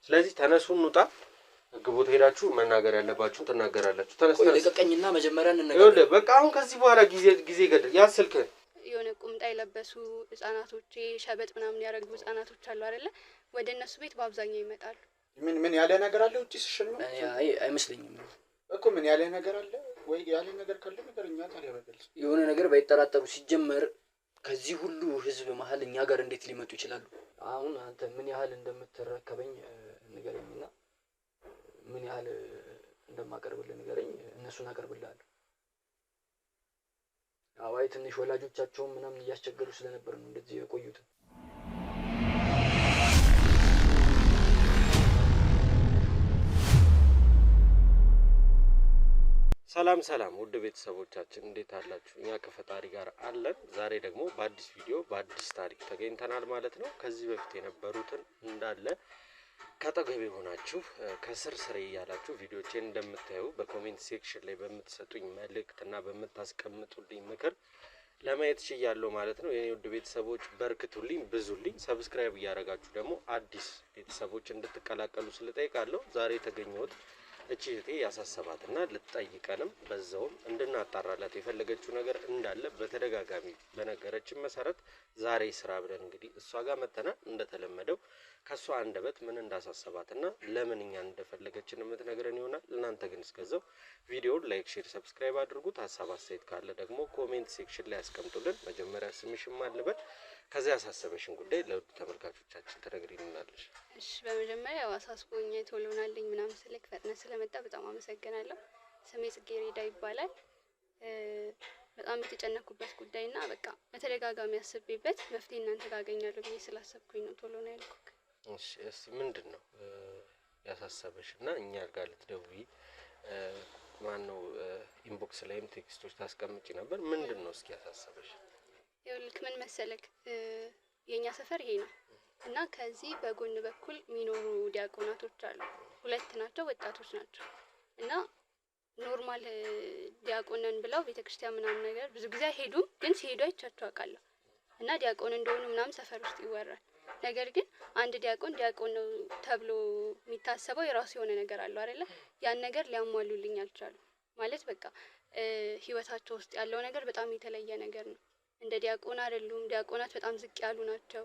ስለዚህ ተነሱ እንውጣ። ህግ ቦታ ሄዳችሁ መናገር ያለባችሁን ትናገራላችሁ። ተነስ ተነስ። ለቀቀኝና መጀመሪያ እንነጋገር። በቃ አሁን ከዚህ በኋላ ጊዜ ገደል ያ ስልክ የሆነ ቁምጣ የለበሱ ህጻናቶች ሸበጥ ምናምን ያረጉ ህጻናቶች አሉ አይደለ? ወደ እነሱ ቤት በአብዛኛው ይመጣሉ። ምን ያለ ነገር አለ ውጪ ሲሸኝ ነው? አይመስለኝም እኮ ምን ያለ ነገር አለ ወይ? ያለ ነገር ካለ ነገርኛ ታዲያ በግልጽ የሆነ ነገር ባይጠራጠሩ ሲጀመር ከዚህ ሁሉ ህዝብ መሀል እኛ ጋር እንዴት ሊመጡ ይችላሉ? አሁን አንተ ምን ያህል እንደምትረከበኝ ንገረኝና ምን ያህል እንደማቀርብልህ ንገረኝ። እነሱን አቀርብልሃለሁ። አዋይ ትንሽ ወላጆቻቸውን ምናምን እያስቸገሩ ስለነበር ነው እንደዚህ የቆዩት። ሰላም ውድ ቤተሰቦቻችን እንዴት አላችሁ? እኛ ከፈጣሪ ጋር አለን። ዛሬ ደግሞ በአዲስ ቪዲዮ በአዲስ ታሪክ ተገኝተናል ማለት ነው። ከዚህ በፊት የነበሩትን እንዳለ ከአጠገቤ ሆናችሁ ከስር እያላችሁ ቪዲዮቼን እንደምታዩ በኮሜንት ሴክሽን ላይ በምትሰጡኝ መልእክት እና በምታስቀምጡልኝ ምክር ለማየት ችያለሁ ማለት ነው። የኔ ውድ ቤተሰቦች በርክቱልኝ፣ ብዙልኝ። ሰብስክራይብ እያደረጋችሁ ደግሞ አዲስ ቤተሰቦች እንድትቀላቀሉ ስለጠይቃለሁ። ዛሬ የተገኘሁት እቺ እህቴ ያሳሰባትና ልትጠይቀንም በዛውም እንድናጣራላት የፈለገችው ነገር እንዳለ በተደጋጋሚ በነገረችን መሰረት ዛሬ ስራ ብለን እንግዲህ እሷ ጋር መተናል። እንደተለመደው ከሷ አንደበት ምን እንዳሳሰባትና ለምን እኛን እንደፈለገችን የምትነግረን ይሆናል። እናንተ ግን እስከዛው ቪዲዮውን ላይክ፣ ሼር፣ ሰብስክራይብ አድርጉት። ሀሳብ አስተያየት ካለ ደግሞ ኮሜንት ሴክሽን ላይ ያስቀምጡልን። መጀመሪያ ስምሽም አልበል ከዚያ ያሳሰበሽን ጉዳይ ለውድ ተመልካቾቻችን ትነግሪልናለሽ። እሺ፣ በመጀመሪያ አሳስቦኝ ቶሎ ናልኝ ምናምን ስልክ ፈጥነ ስለመጣ በጣም አመሰግናለሁ። ስሜ ጽጌሬዳ ይባላል። በጣም የተጨነኩበት ጉዳይና በቃ በተደጋጋሚ አስቤበት መፍትሄ እናንተ ጋር አገኛለሁ ብዬ ስላሰብኩኝ ነው ቶሎ ነው ያልኩት። እሺ ምንድን ነው ያሳሰበሽና እኛ ጋር ልትደውይ ማነው ኢንቦክስ ላይም ቴክስቶች ታስቀምጪ ነበር? ምንድን ነው እስኪ ያሳሰበሽ? ይኸውልህ ምን መሰለክ፣ የኛ ሰፈር ይሄ ነው እና ከዚህ በጎን በኩል የሚኖሩ ዲያቆናቶች አሉ። 2 ናቸው፣ ወጣቶች ናቸው እና ኖርማል ዲያቆንን ብለው ቤተክርስቲያን ምናምን ነገር ብዙ ጊዜ አይሄዱም፣ ግን ሲሄዱ አይቻቸው አውቃለሁ እና ዲያቆን እንደሆኑ ምናምን ሰፈር ውስጥ ይወራል። ነገር ግን አንድ ዲያቆን ነው ተብሎ የሚታሰበው የራሱ የሆነ ነገር አለው አይደለ? ያን ነገር ሊያሟሉልኝ አልቻሉ። ማለት በቃ ህይወታቸው ውስጥ ያለው ነገር በጣም የተለየ ነገር ነው። እንደ ዲያቆን አይደሉም። ዲያቆናት በጣም ዝቅ ያሉ ናቸው።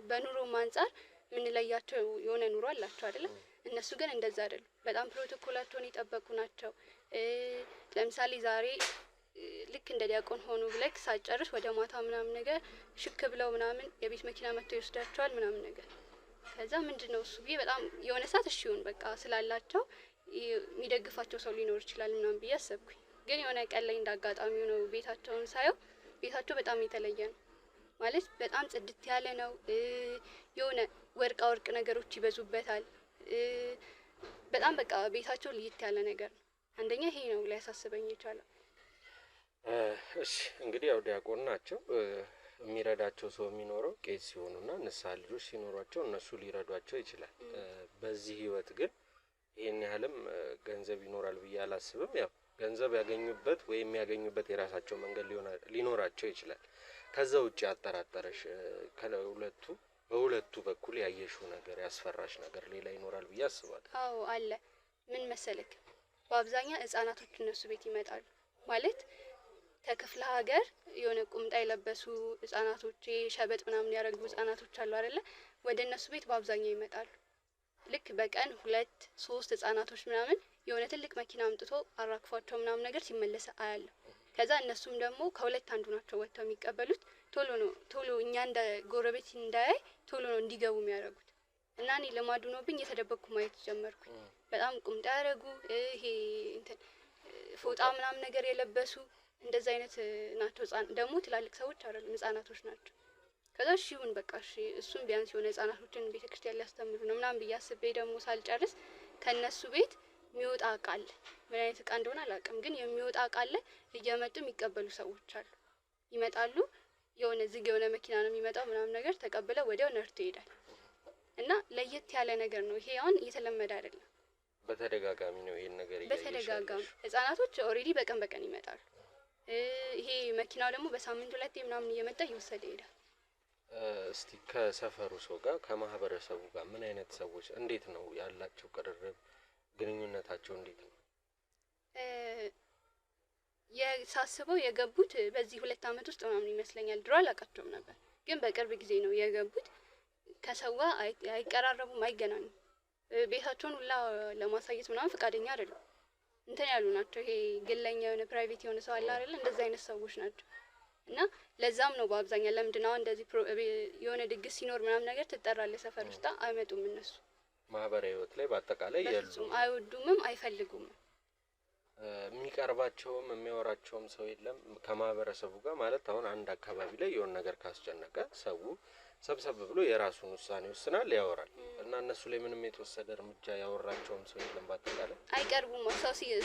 በኑሮም አንፃር የምንለያቸው የሆነ ኑሮ አላቸው አይደለ? እነሱ ግን እንደዛ አይደሉም። በጣም ፕሮቶኮላቸውን የጠበቁ ናቸው። ለምሳሌ ዛሬ ልክ እንደ ዲያቆን ሆኑ ብለክ ሳጨርስ ወደ ማታ ምናምን ነገር ሽክ ብለው ምናምን የቤት መኪና መጥቶ ይወስዳቸዋል ምናምን ነገር። ከዛ ምንድነው እሱ ብዬ በጣም የሆነ ሰዓት እሺ ይሁን በቃ ስላላቸው የሚደግፋቸው ሰው ሊኖር ይችላል ምናምን ብዬ አሰብኩኝ። ግን የሆነ ቀን ላይ እንዳጋጣሚው ነው ቤታቸውን ሳየው ቤታቸው በጣም የተለየ ነው። ማለት በጣም ጽድት ያለ ነው። የሆነ ወርቅ ነገሮች ይበዙበታል። በጣም በቃ ቤታቸው ለየት ያለ ነገር ነው። አንደኛ ይሄ ነው ሊያሳስበኝ የቻለው። እሺ እንግዲህ ያው ዲያቆን ናቸው። የሚረዳቸው ሰው የሚኖረው ቄስ ሲሆኑና ንስሐ ልጆች ሲኖሯቸው እነሱ ሊረዷቸው ይችላል። በዚህ ህይወት ግን ይሄን ያህልም ገንዘብ ይኖራል ብዬ አላስብም። ያው ገንዘብ ያገኙበት ወይም የሚያገኙበት የራሳቸው መንገድ ሊኖራቸው ይችላል። ከዛ ውጪ አጠራጠረሽ በሁለቱ በኩል ያየሽው ነገር ያስፈራሽ ነገር ሌላ ይኖራል ብዬ አስባለሁ። አዎ አለ። ምን መሰለክ፣ በአብዛኛው ህጻናቶች እነሱ ቤት ይመጣሉ። ማለት ከክፍለ ሀገር የሆነ ቁምጣ የለበሱ ህጻናቶች ሸበጥ ምናምን ያረጉ ህጻናቶች አሉ አይደለ? ወደ እነሱ ቤት በአብዛኛው ይመጣሉ። ልክ በቀን 2-3 ህጻናቶች ምናምን የሆነ ትልቅ መኪና አምጥቶ አራክፏቸው ምናምን ነገር ሲመለስ አያለሁ። ከዛ እነሱም ደግሞ ከሁለት አንዱ ናቸው ወጥተው የሚቀበሉት። ቶሎ እኛ እንደ ጎረቤት እንዳያይ ቶሎ ነው እንዲገቡ የሚያደርጉት። እና እኔ ልማዱ ሆኖብኝ የተደበቅኩ ማየት ጀመርኩኝ። በጣም ቁምጣ ያረጉ ይሄ እንትን ፎጣ ምናምን ነገር የለበሱ እንደዛ አይነት ናቸው። ደግሞ ትላልቅ ሰዎች አይደሉም፣ ህጻናቶች ናቸው። ከዛ እሺ ይሁን በቃ እሺ እሱም ቢያንስ የሆነ ህጻናቶችን ቤተክርስቲያን ሊያስተምሩ ነው ምናምን ብዬ አስቤ ደግሞ ሳልጨርስ ከነሱ ቤት የሚወጣ እቃ አለ። ምን አይነት እቃ እንደሆነ አላውቅም፣ ግን የሚወጣ እቃ አለ። እየመጡ የሚቀበሉ ሰዎች አሉ። ይመጣሉ፣ የሆነ ዝግ የሆነ መኪና ነው የሚመጣው ምናምን ነገር ተቀብለው ወዲያው ነርቶ ይሄዳል። እና ለየት ያለ ነገር ነው ይሄ። አሁን እየተለመደ አይደለም፣ በተደጋጋሚ ነው ይሄን ነገር በተደጋጋሚ ህጻናቶች ኦሬዲ በቀን ይመጣሉ። ይሄ መኪናው ደግሞ በሳምንት 2 ምናምን እየመጣ ይወሰደ ይሄዳል። እስቲ ከሰፈሩ ሰው ጋር ከማህበረሰቡ ጋር ምን አይነት ሰዎች እንዴት ነው ያላቸው ቅርርብ ግንኙነታቸው እንዴት ነው? የሳስበው የገቡት በዚህ 2 አመት ውስጥ ምናምን ይመስለኛል። ድሮ አላውቃቸውም ነበር፣ ግን በቅርብ ጊዜ ነው የገቡት። ከሰው ጋር አይቀራረቡም፣ አይገናኙም። ቤታቸውን ሁላ ለማሳየት ምናምን ፈቃደኛ አይደሉም። እንትን ያሉ ናቸው። ይሄ ግለኛ የሆነ ፕራይቬት የሆነ ሰው አለ አይደል? እንደዛ አይነት ሰዎች ናቸው። እና ለዛም ነው በአብዛኛው ለምንድነው እንደዚህ የሆነ ድግስ ሲኖር ምናምን ነገር ትጠራለህ ሰፈር ውስጥ አይመጡም። እነሱ ማህበራዊ ህይወት ላይ በአጠቃላይ የሉም፣ አይወዱምም፣ አይፈልጉም። የሚቀርባቸውም የሚያወራቸውም ሰው የለም ከማህበረሰቡ ጋር ማለት አሁን አንድ አካባቢ ላይ የሆነ ነገር ካስጨነቀ ሰው ሰብሰብ ብሎ የራሱን ውሳኔ ይወስናል፣ ያወራል። እና እነሱ ላይ ምንም የተወሰደ እርምጃ ያወራቸውም ሰው የለም። በአጠቃላይ አይቀርቡም።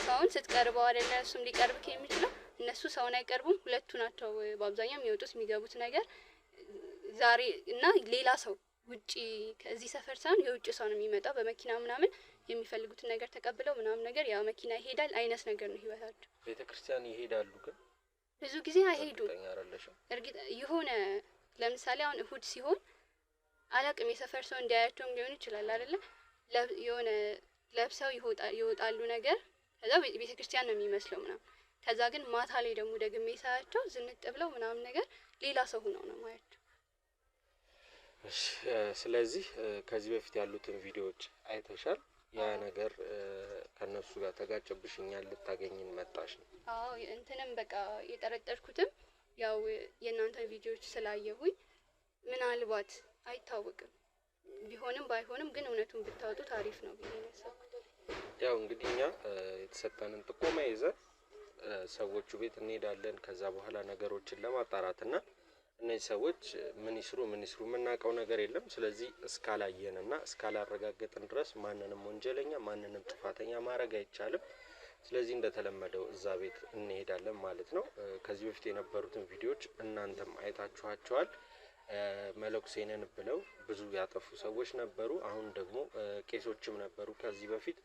ሰውን ስትቀርበው አይደለ እሱም ሊቀርብክ የሚችለው። እነሱ ሰውን አይቀርቡም። ሁለቱ ናቸው በአብዛኛው የሚወጡት የሚገቡት ነገር ዛሬ እና ሌላ ሰው ውጪ ከዚህ ሰፈር ሳይሆን የውጭ ሰው ነው የሚመጣው በመኪና ምናምን የሚፈልጉትን ነገር ተቀብለው ምናምን ነገር ያ መኪና ይሄዳል አይነት ነገር ነው ህይወታቸው። ቤተክርስቲያን ይሄዳሉ፣ ግን ብዙ ጊዜ አይሄዱም። እርግጥ የሆነ ለምሳሌ አሁን እሁድ ሲሆን አላቅም የሰፈር ሰው እንዲያያቸውም ሊሆን ይችላል አይደለ? የሆነ ለብሰው ይወጣሉ ነገር ከዛ ቤተክርስቲያን ነው የሚመስለው ምናምን። ከዛ ግን ማታ ላይ ደግሞ ደግሜ ሳያቸው ዝንጥ ብለው ምናምን ነገር ሌላ ሰው ሆነው ነው ማያቸው። ስለዚህ ከዚህ በፊት ያሉትን ቪዲዮዎች አይተሻል? ያ ነገር ከነሱ ጋር ተጋጨብሽኛል ልታገኝን መጣሽ ነው? አዎ እንትንም በቃ የጠረጠርኩትም ያው የእናንተ ቪዲዮዎች ስላየሁኝ ምናልባት አይታወቅም ቢሆንም ባይሆንም ግን እውነቱን ብታወጡ ታሪፍ ነው ብዬ ነው ያሰብኩት። ያው እንግዲህ እኛ የተሰጠንን ጥቆማ ይዘን ሰዎቹ ቤት እንሄዳለን። ከዛ በኋላ ነገሮችን ለማጣራትና እነዚህ ሰዎች ምን ይስሩ የምናውቀው ነገር የለም። ስለዚህ እስካላየንና እስካላረጋገጥን ድረስ ማንንም ወንጀለኛ ማንንም ጥፋተኛ ማድረግ አይቻልም። ስለዚህ እንደተለመደው እዛ ቤት እንሄዳለን ማለት ነው። ከዚህ በፊት የነበሩትን ቪዲዮዎች እናንተም አይታችኋቸዋል። መለኩሴ ነን ብለው ብዙ ያጠፉ ሰዎች ነበሩ። አሁን ደግሞ ቄሶችም ነበሩ ከዚህ በፊት፣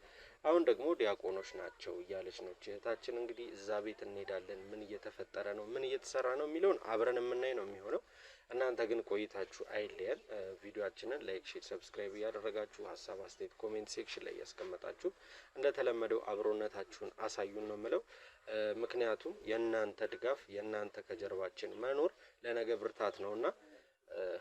አሁን ደግሞ ዲያቆኖች ናቸው እያለች ነው እህታችን። እንግዲህ እዛ ቤት እንሄዳለን። ምን እየተፈጠረ ነው ምን እየተሰራ ነው የሚለውን አብረን የምናይ ነው የሚሆነው። እናንተ ግን ቆይታችሁ አይለየን። ቪዲዮአችንን ላይክ፣ ሼር፣ ሰብስክራይብ እያደረጋችሁ ሀሳብ አስተያየት ኮሜንት ሴክሽን ላይ ያስቀመጣችሁ እንደተለመደው አብሮነታችሁን አሳዩን ነው የምለው። ምክንያቱም የእናንተ ድጋፍ የእናንተ ከጀርባችን መኖር ለነገ ብርታት ነውና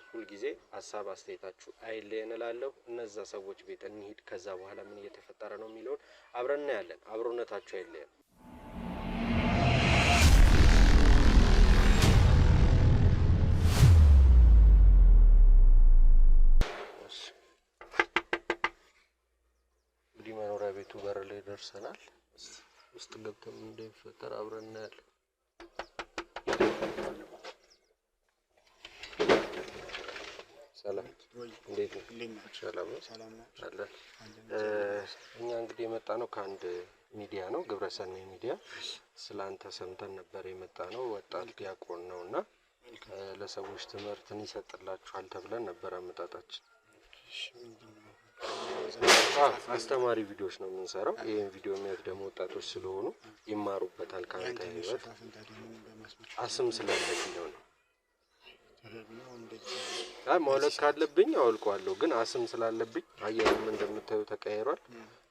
ሁልጊዜ ሀሳብ አስተያየታችሁ አይለየን እላለሁ። እነዛ ሰዎች ቤት እንሂድ። ከዛ በኋላ ምን እየተፈጠረ ነው የሚለውን አብረን እናያለን። አብሮነታችሁ አይለየን። እንግዲህ መኖሪያ ቤቱ በር ላይ ደርሰናል። ውስጥ ገብተን ምን እንደሚፈጠር አብረን እናያለን። ሰላም እንዴት ነው? ሰላም ነው አለ። እኛ እንግዲህ የመጣ ነው ከአንድ ሚዲያ ነው፣ ግብረሰናይ ሚዲያ። ስላንተ ሰምተን ነበር የመጣ ነው። ወጣት ዲያቆን ነውና ለሰዎች ትምህርትን ይሰጥላችኋል ተብለን ነበር አመጣጣችን። አስተማሪ ቪዲዮዎች ነው የምንሰራው። ይሄን ቪዲዮ የሚያዩት ደግሞ ወጣቶች ስለሆኑ ይማሩበታል ካንተ ህይወት። አስም ስለለብኝ ነው ማውለቅ ካለብኝ አውልቀዋለሁ፣ ግን አስም ስላለብኝ አየሩም እንደምታዩ ተቀያይሯል።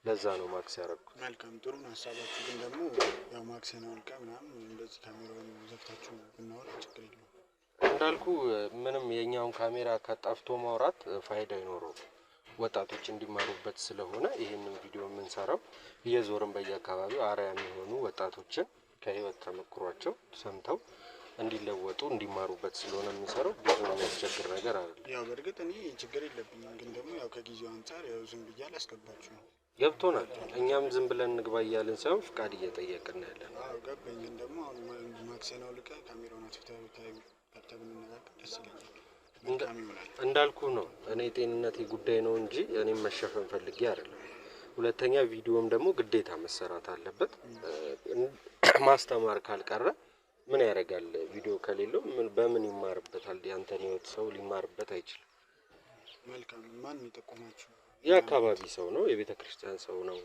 ለዛ ነው ማክስ ያደረኩት። መልካም ጥሩ ነው ሀሳባችሁ። ግን ደግሞ ያው ማክስን አውልቀ ምናምን እንደዚህ ካሜራውን ዘግታችሁ ብናወራ ችግር የለውም። እንዳልኩ ምንም የኛውን ካሜራ ከጠፍቶ ማውራት ፋይዳ አይኖረውም። ወጣቶች እንዲማሩበት ስለሆነ ይሄንን ቪዲዮ የምንሰራው እየዞርን በየአካባቢው አርአያ የሚሆኑ ወጣቶችን ከህይወት ተመክሯቸው ሰምተው እንዲለወጡ እንዲማሩበት ስለሆነ የምንሰራው ብዙ የሚያስቸግር ነገር አይደለም። ያው በእርግጥ እኔ ችግር የለብኝም፣ ግን ደግሞ ያው ከጊዜው አንጻር ያው ዝም ብዬ አላስገባችሁ ነው። ገብቶናል። እኛም ዝም ብለን እንግባ እያልን ሳይሆን ፍቃድ እየጠየቅን ያለን። አዎ ገባኝ። ግን ደግሞ አሁን ማክሰናው ልቀ ካሜራውን አትፍታዩ ከተብ እንነጋገር ደስ ይለኛል። እንዳልኩ ነው እኔ ጤንነቴ ጉዳይ ነው እንጂ እኔም መሸፈን ፈልጌ አይደለም። ሁለተኛ ቪዲዮም ደግሞ ግዴታ መሰራት አለበት። ማስተማር ካልቀረ ምን ያደርጋል? ቪዲዮ ከሌለው በምን ይማርበታል? ያንተን ህይወት ሰው ሊማርበት አይችልም። መልካም። ማን ይጠቆማችሁ? የአካባቢ ሰው ነው፣ የቤተ ክርስቲያን ሰው ነው፣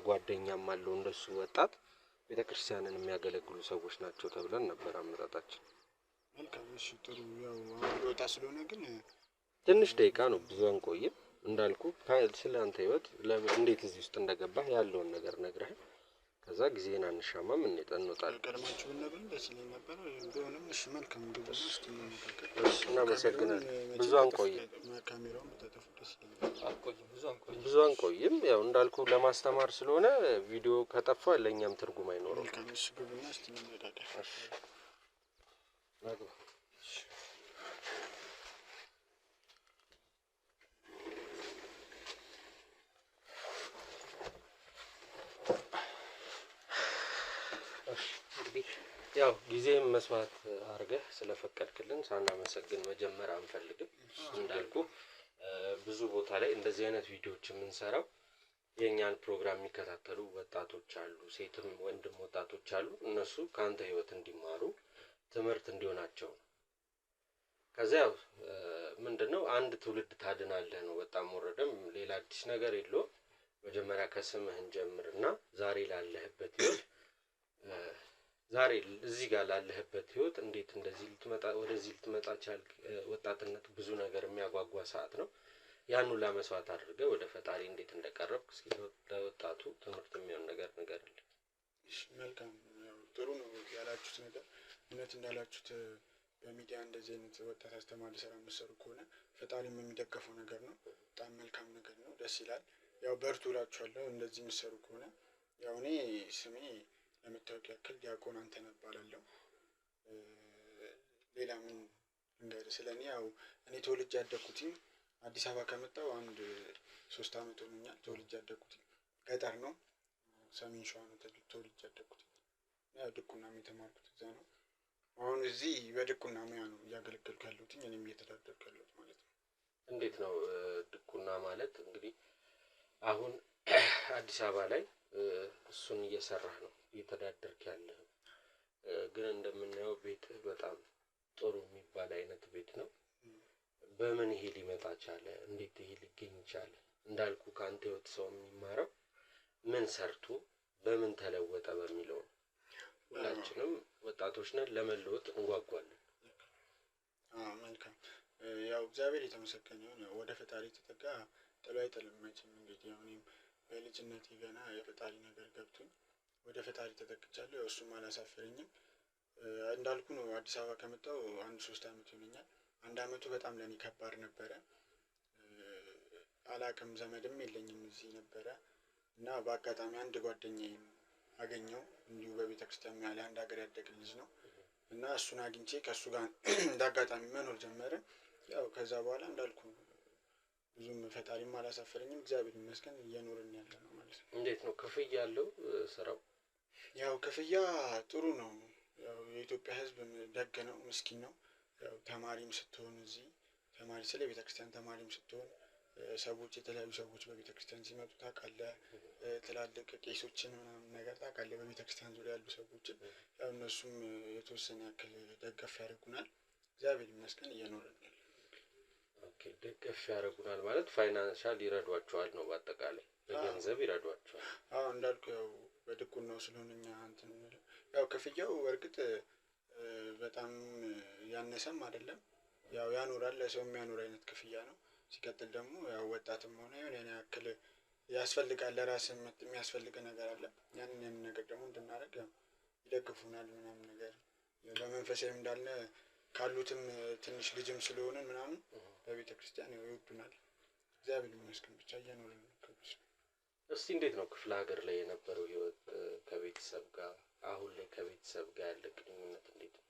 ጓደኛም አለው እንደሱ ወጣት ቤተ ክርስቲያንን የሚያገለግሉ ሰዎች ናቸው ተብለን ነበር አመጣጣችን። መልካም እሺ፣ ጥሩ። ያው አሁን ሊወጣ ስለሆነ ግን ትንሽ ደቂቃ ነው፣ ብዙ አንቆይም። እንዳልኩ ስለ አንተ ህይወት እንዴት እዚህ ውስጥ እንደገባህ ያለውን ነገር ነግረህ ከዛ ጊዜን አንሻማም እንወጣለን። ቀድማችሁ ብትነግሩኝ ደስ ይለኝ ነበር። ቢሆንም እሺ፣ መልካም ግቡና እስኪ እንነጋገር። እሺ፣ እናመሰግናለን። ብዙ አንቆይም። ካሜራውን ብታጠፉ ደስ ይለኛል። ብዙ አንቆይም። ያው እንዳልኩ ለማስተማር ስለሆነ ቪዲዮ ከጠፋ ለእኛም ትርጉም አይኖረውም። መልካም እሺ፣ ግቡና እስኪ እንነጋገር። እሺ፣ ናግባ። ያው ጊዜም መስዋዕት አድርገህ ስለፈቀድክልን ሳናመሰግን መጀመር አንፈልግም። እንዳልኩ ብዙ ቦታ ላይ እንደዚህ አይነት ቪዲዮዎች የምንሰራው የኛን ፕሮግራም የሚከታተሉ ወጣቶች አሉ፣ ሴትም ወንድም ወጣቶች አሉ። እነሱ ከአንተ ህይወት እንዲማሩ ትምህርት እንዲሆናቸው ነው። ከዛ ያው ምንድነው አንድ ትውልድ ታድናለህ ነው። በጣም ወረደም ሌላ አዲስ ነገር የለውም። መጀመሪያ ከስምህን ጀምርና ዛሬ ላለህበት ህይወት ዛሬ እዚህ ጋር ላለህበት ህይወት እንዴት እንደዚህ ወደዚህ ልትመጣ ቻልክ? ወጣትነት ብዙ ነገር የሚያጓጓ ሰዓት ነው። ያን ሁላ መስዋዕት አድርገህ ወደ ፈጣሪ እንዴት እንደቀረብክ እስኪ ለወጣቱ ትምህርት የሚሆን ነገር ንገርልኝ። እሺ፣ መልካም። ያው ጥሩ ነው ያላችሁት ነገር። እውነት እንዳላችሁት በሚዲያ እንደዚህ አይነት ወጣት አስተማሪ ስራ የምትሰሩ ከሆነ ፈጣሪም የሚደገፈው ነገር ነው። በጣም መልካም ነገር ነው፣ ደስ ይላል። ያው በርቱ እላችኋለሁ እንደዚህ የምትሰሩ ከሆነ። ያው እኔ ስሜ ለመታወቅ ያክል ዲያቆን አንተነህ እባላለሁ። ሌላ ምን እንግዲህ ስለኔ ያው እኔ ተወልጄ ያደግኩትኝ አዲስ አበባ ከመጣሁ አንድ 3 አመት ሆኖኛል። ተወልጄ ያደግኩት ገጠር ነው፣ ሰሜን ሸዋ ነው ተወልጄ ያደግኩት። ያው ድቁናም የተማርኩት እዛ ነው። አሁን እዚህ በድቁና ሙያ ነው እያገለገልኩ ያለሁት፣ እኔም እየተዳደርኩ ያለሁት ማለት ነው። እንዴት ነው ድቁና ማለት? እንግዲህ አሁን አዲስ አበባ ላይ እሱን እየሰራህ ነው እየተዳደርክ ያለህ። ግን እንደምናየው ቤትህ በጣም ጥሩ የሚባል አይነት ቤት ነው። በምን ይሄ ሊመጣ ቻለ? እንዴት ይሄ ሊገኝ ቻለ? እንዳልኩ ከአንተ ህይወት ሰው የሚማረው ምን ሰርቶ በምን ተለወጠ በሚለው ነው። ሁላችንም ወጣቶች ነን፣ ለመለወጥ እንጓጓለን። መልካም። ያው እግዚአብሔር የተመሰገነ ይሁን። ወደ ፈጣሪ ተጠጋ ጥሎ አይጥልም መቼም። እንግዲህ እኔም በልጅነቴ ገና የፈጣሪ ነገር ገብቶኝ ወደ ፈጣሪ ተጠግቻለሁ። ያው እሱም አላሳፈረኝም። እንዳልኩ ነው አዲስ አበባ ከመጣሁ አንድ 3 አመት ይሆነኛል። አንድ አመቱ በጣም ለኔ ከባድ ነበረ። አላቅም ዘመድም የለኝም እዚህ ነበረ እና በአጋጣሚ አንድ ጓደኛዬን አገኘው። እንዲሁ በቤተክርስቲያን ያለ አንድ ሀገር ያደገ ልጅ ነው እና እሱን አግኝቼ ከእሱ ጋር እንዳጋጣሚ መኖር ጀመረ። ያው ከዛ በኋላ እንዳልኩ ብዙም ፈጣሪም አላሳፈረኝም። እግዚአብሔር ይመስገን እየኖርን ያለ ነው ማለት ነው። እንዴት ነው ክፍያ ያለው ስራው? ያው ክፍያ ጥሩ ነው። ያው የኢትዮጵያ ሕዝብ ደግ ነው፣ ምስኪን ነው። ያው ተማሪም ስትሆን እዚህ ተማሪ ስለ ቤተክርስቲያን ተማሪም ስትሆን ሰዎች የተለያዩ ሰዎች በቤተክርስቲያን ሲመጡ ታውቃለህ። ትላልቅ ቄሶችን ምናምን ነገር ታውቃለህ፣ በቤተክርስቲያን ዙሪያ ያሉ ሰዎችን። ያው እነሱም የተወሰነ ያክል ደገፍ ያደርጉናል። እግዚአብሔር ይመስገን እየኖርን ያለ። ኦኬ፣ ደገፍ ያደርጉናል ማለት ፋይናንሻል ይረዷቸዋል ነው በአጠቃላይ በገንዘብ ይረዷቸዋል። አዎ እንዳልኩ ያው በድቁናው ስለሆነ እኛ እንትን ያው ክፍያው እርግጥ በጣም ያነሰም አይደለም። ያው ያኖራል፣ ለሰው የሚያኖር አይነት ክፍያ ነው። ሲቀጥል ደግሞ ያው ወጣትም ሆነ የሆነ ያክል ያስፈልጋል፣ ለራስህ የሚያስፈልግ ነገር አለ። ያንን ነገር ደግሞ እንድናደርግ ያው ይደግፉናል ምናምን ነገር። በመንፈሳዊም እንዳለ ካሉትም ትንሽ ልጅም ስለሆነን ምናምን በቤተ ክርስቲያን ያው ይወዱናል። እግዚአብሔር ይመስገን ብቻ እየኖርን ነው። እስቲ እንዴት ነው ክፍለ ሀገር ላይ የነበረው ህይወት ከቤተሰብ ጋር? አሁን ላይ ከቤተሰብ ጋር ያለ ግንኙነት እንዴት ነው?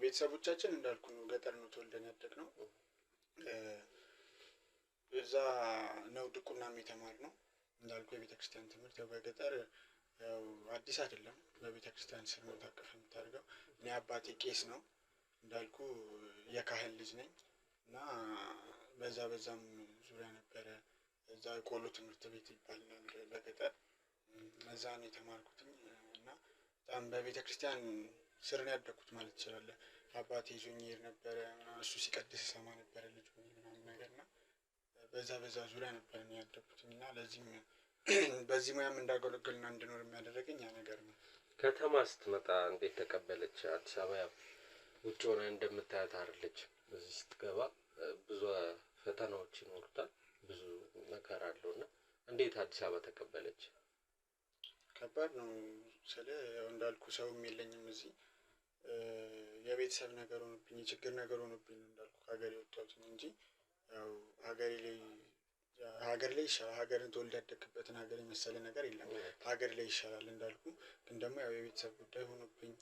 ቤተሰቦቻችን እንዳልኩ ነው ገጠር ነው ተወልደን ያደግነው። እዛ ነው ድቁናም የተማርነው። እንዳልኩ የቤተክርስቲያን ትምህርት ያው በገጠር ያው አዲስ አይደለም። በቤተክርስቲያን ስር ነው ታቀፈ የምታደርገው። እኔ አባቴ ቄስ ነው እንዳልኩ የካህን ልጅ ነኝ እና በዛም ዙሪያ ነበረ። እዛ የቆሎ ትምህርት ቤት ይባላል በገጠር፣ እዛ ነው የተማርኩትኝ እና በጣም በቤተክርስቲያን ስር ነው ያደግኩት ማለት ትችላለህ። አባቴ ይዞኝ ይሄድ ነበረ፣ እሱ ሲቀድስ ሰማ ነበረ ልጅ ሆኜ ምናምን ነገር እና በዛ ዙሪያ ነበር ነው ያደግኩትኝ እና ለዚህም በዚህ ሙያም እንዳገለግልና እንድኖር የሚያደርገኝ ያ ነገር ነው። ከተማ ስትመጣ እንዴት ተቀበለች አዲስ አበባ? ያው ውጭ ሆነ እንደምታያት አይደለችም። እዚህ ስትገባ ብዙ ፈተናዎች ይኖሩታል፣ ብዙ መከራ አለውና እንዴት አዲስ አበባ ተቀበለች? ከባድ ነው ስለ ያው እንዳልኩ ሰውም የለኝም እዚህ የቤተሰብ ነገር ሆኖብኝ የችግር ነገር ሆኖብኝ ነው እንዳልኩ ከሀገር የወጣሁት እንጂ ያው ሀገር ላይ ይሻላል። ሀገርን ተወልድ ያደግበትን ሀገር የመሰለ ነገር የለም። ሀገር ላይ ይሻላል እንዳልኩ። ግን ደግሞ ያው የቤተሰብ ጉዳይ ሆኖብኝ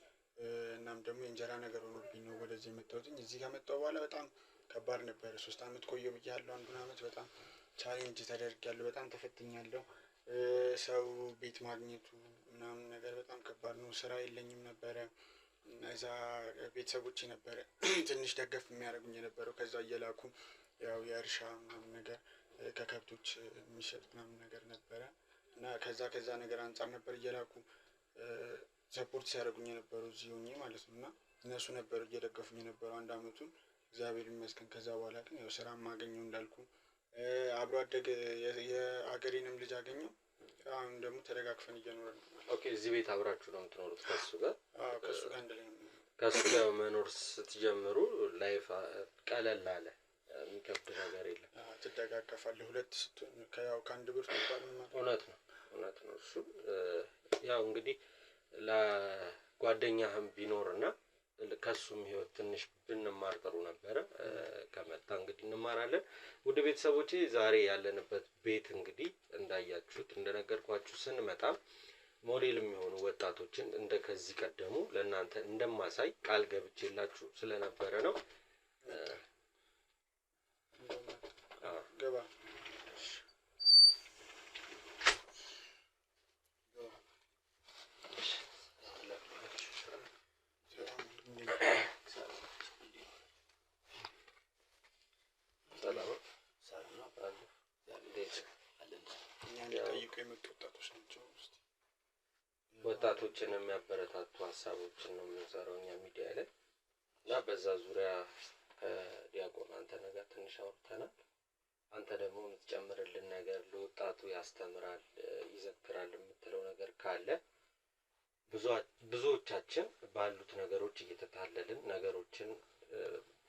እናም ደግሞ የእንጀራ ነገር ሆኖብኝ ነው ወደዚህ የመጣሁት። እዚህ ከመጣሁ በኋላ በጣም ከባድ ነበረ። 3 አመት ቆየሁ ብያለሁ። አንዱን አመት በጣም ቻሌንጅ ተደርጊያለሁ። በጣም ተፈትኛለሁ። ሰው ቤት ማግኘቱ ምናምን ነገር በጣም ከባድ ነው። ስራ የለኝም ነበረ። እዛ ቤተሰቦቼ ነበረ ትንሽ ደገፍ የሚያደርጉኝ የነበረው ከዛ እየላኩ ያው የእርሻ ምናምን ነገር ከከብቶች የሚሸጥ ምናምን ነገር ነበረ እና ከዛ ነገር አንፃር ነበር እየላኩ ሰፖርት ሲያደርጉኝ የነበረው እዚህ ሆኜ ማለት ነው። እና እነሱ ነበሩ እየደገፉኝ የነበረው አንድ አመቱን እግዚአብሔር ይመስገን። ከዛ በኋላ ግን ያው ስራ ማገኘው እንዳልኩ አብሮ አደግ የአገሬንም ልጅ አገኘው። አሁን ደግሞ ተደጋግፈን እየኖርን ነው። ኦኬ እዚህ ቤት አብራችሁ ነው የምትኖሩት ከሱ ጋር? አዎ ከሱ ጋር አንድ ላይ ነው። ከሱ ጋር መኖር ስትጀምሩ ላይፍ ቀለል አለ? የሚከብድ ነገር የለም? ትደጋገፋለህ። ሁለት ስትሆን ያው ከአንድ ብር ትባል ማለት እውነት ነው። እሱ ያው እንግዲህ ለጓደኛህም ቢኖርና ከሱም ህይወት ትንሽ ብንማር ጥሩ ነበረ። ከመጣ እንግዲህ እንማራለን። ውድ ቤተሰቦቼ ዛሬ ያለንበት ቤት እንግዲህ እንዳያችሁት እንደነገርኳችሁ ስንመጣ ሞዴል የሚሆኑ ወጣቶችን እንደ ከዚህ ቀደሙ ለእናንተ እንደማሳይ ቃል ገብቼላችሁ ስለነበረ ነው። ገባ ወጣቶችን የሚያበረታቱ ሀሳቦችን ነው የምንሰራው እኛ ሚዲያ ላይ እና በዛ ዙሪያ ከዲያቆን አንተነህ ጋር ትንሽ አውርተናል። አንተ ደግሞ የምትጨምርልን ነገር ለወጣቱ ያስተምራል ይዘክራል የምትለው ነገር ካለ? ብዙዎቻችን ባሉት ነገሮች እየተታለልን ነገሮችን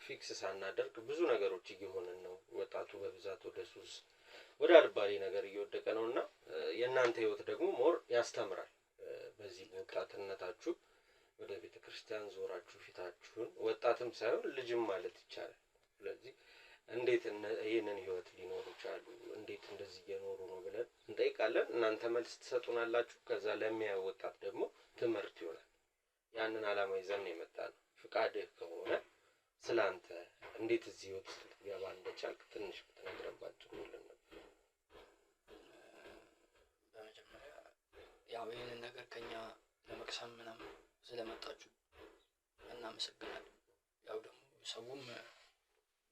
ፊክስ ሳናደርግ ብዙ ነገሮች እየሆንን ነው። ወጣቱ በብዛት ወደ ሱስ ወደ አልባሌ ነገር እየወደቀ ነውና የእናንተ ህይወት ደግሞ ሞር ያስተምራል። በዚህ ወጣትነታችሁ ወደ ቤተክርስቲያን ዞራችሁ ፊታችሁን ወጣትም ሳይሆን ልጅም ማለት ይቻላል። ስለዚህ እንዴት ይሄንን ህይወት ሊኖሩ ቻሉ? እንዴት እንደዚህ እየኖሩ ነው ብለን እንጠይቃለን። እናንተ መልስ ትሰጡናላችሁ። ከዛ ለሚያየው ወጣት ደግሞ ትምህርት ይሆናል። ያንን አላማ ይዘን ነው የመጣነው። ፍቃድህ ከሆነ ስላንተ እንዴት እዚህ ህይወት ውስጥ ልትገባ እንደቻልክ ትንሽ ብትነግረን ባጭሩ ነበር። በመጀመሪያ ያው ይህንን ነገር ከኛ ለመቅሰም ምናምን ስለመጣችሁ እናመሰግናለን። ያው ደግሞ ሰውም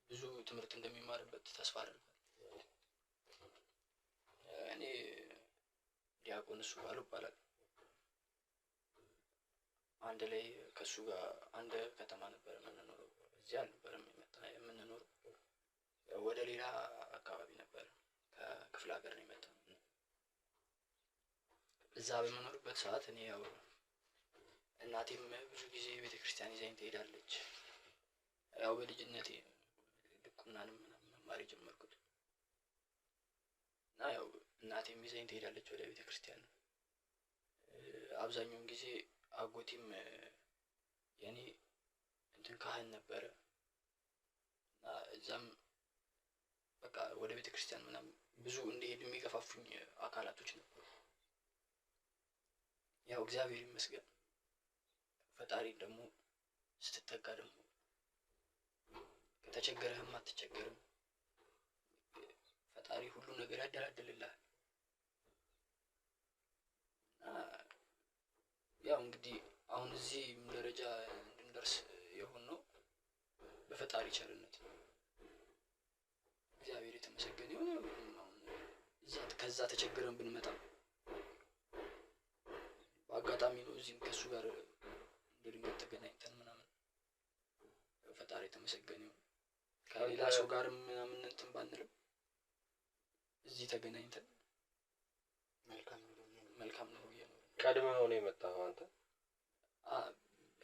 ብዙ ትምህርት እንደሚማርበት ተስፋ አደርጋለሁ። እኔ ዲያቆን እሱ ባሉ ይባላል። አንድ ላይ ከሱ ጋር አንድ ከተማ ነበር የምንኖረው። እዚህ አልነበረም የምንኖረው፣ ወደ ሌላ አካባቢ ነበር። ከክፍለ ሀገር ነው የመጣው። እዛ በምኖርበት ሰዓት እኔ ያው እናቴም ብዙ ጊዜ ቤተክርስቲያን ይዛኝ ትሄዳለች። ያው በልጅነቴ ድቁናንም መማር የጀመርኩት እና ያው እናቴም ይዛኝ ትሄዳለች ወደ ቤተክርስቲያን። አብዛኛውን ጊዜ አጎቴም የኔ እንትን ካህን ነበረ እና እዛም በቃ ወደ ቤተክርስቲያን ምናምን ብዙ እንደሄድ የሚገፋፉኝ አካላቶች ነበሩ። ያው እግዚአብሔር ይመስገን ፈጣሪ ደግሞ ስትጠጋ ደግሞ ከተቸገረህም አትቸገርም። ፈጣሪ ሁሉ ነገር ያደላድልልሃል። ያው እንግዲህ አሁን እዚህ ደረጃ እንድንደርስ የሆነው በፈጣሪ ቸርነት ነው። እግዚአብሔር የተመሰገነ ይሁን። ከዛ ተቸግረን ብንመጣ በአጋጣሚ ነው እዚህም ከሱ ጋር ድንገት ተገናኝተን ምናምን ፈጣሪ የተመሰገነ ይሁን። ከሌላ ሰው ጋርም ምናምን እንትን ባንልም እዚህ ተገናኝተን መልካም ነው እየኖርን። ቀድመህ ሆነ የመጣኸው አንተ?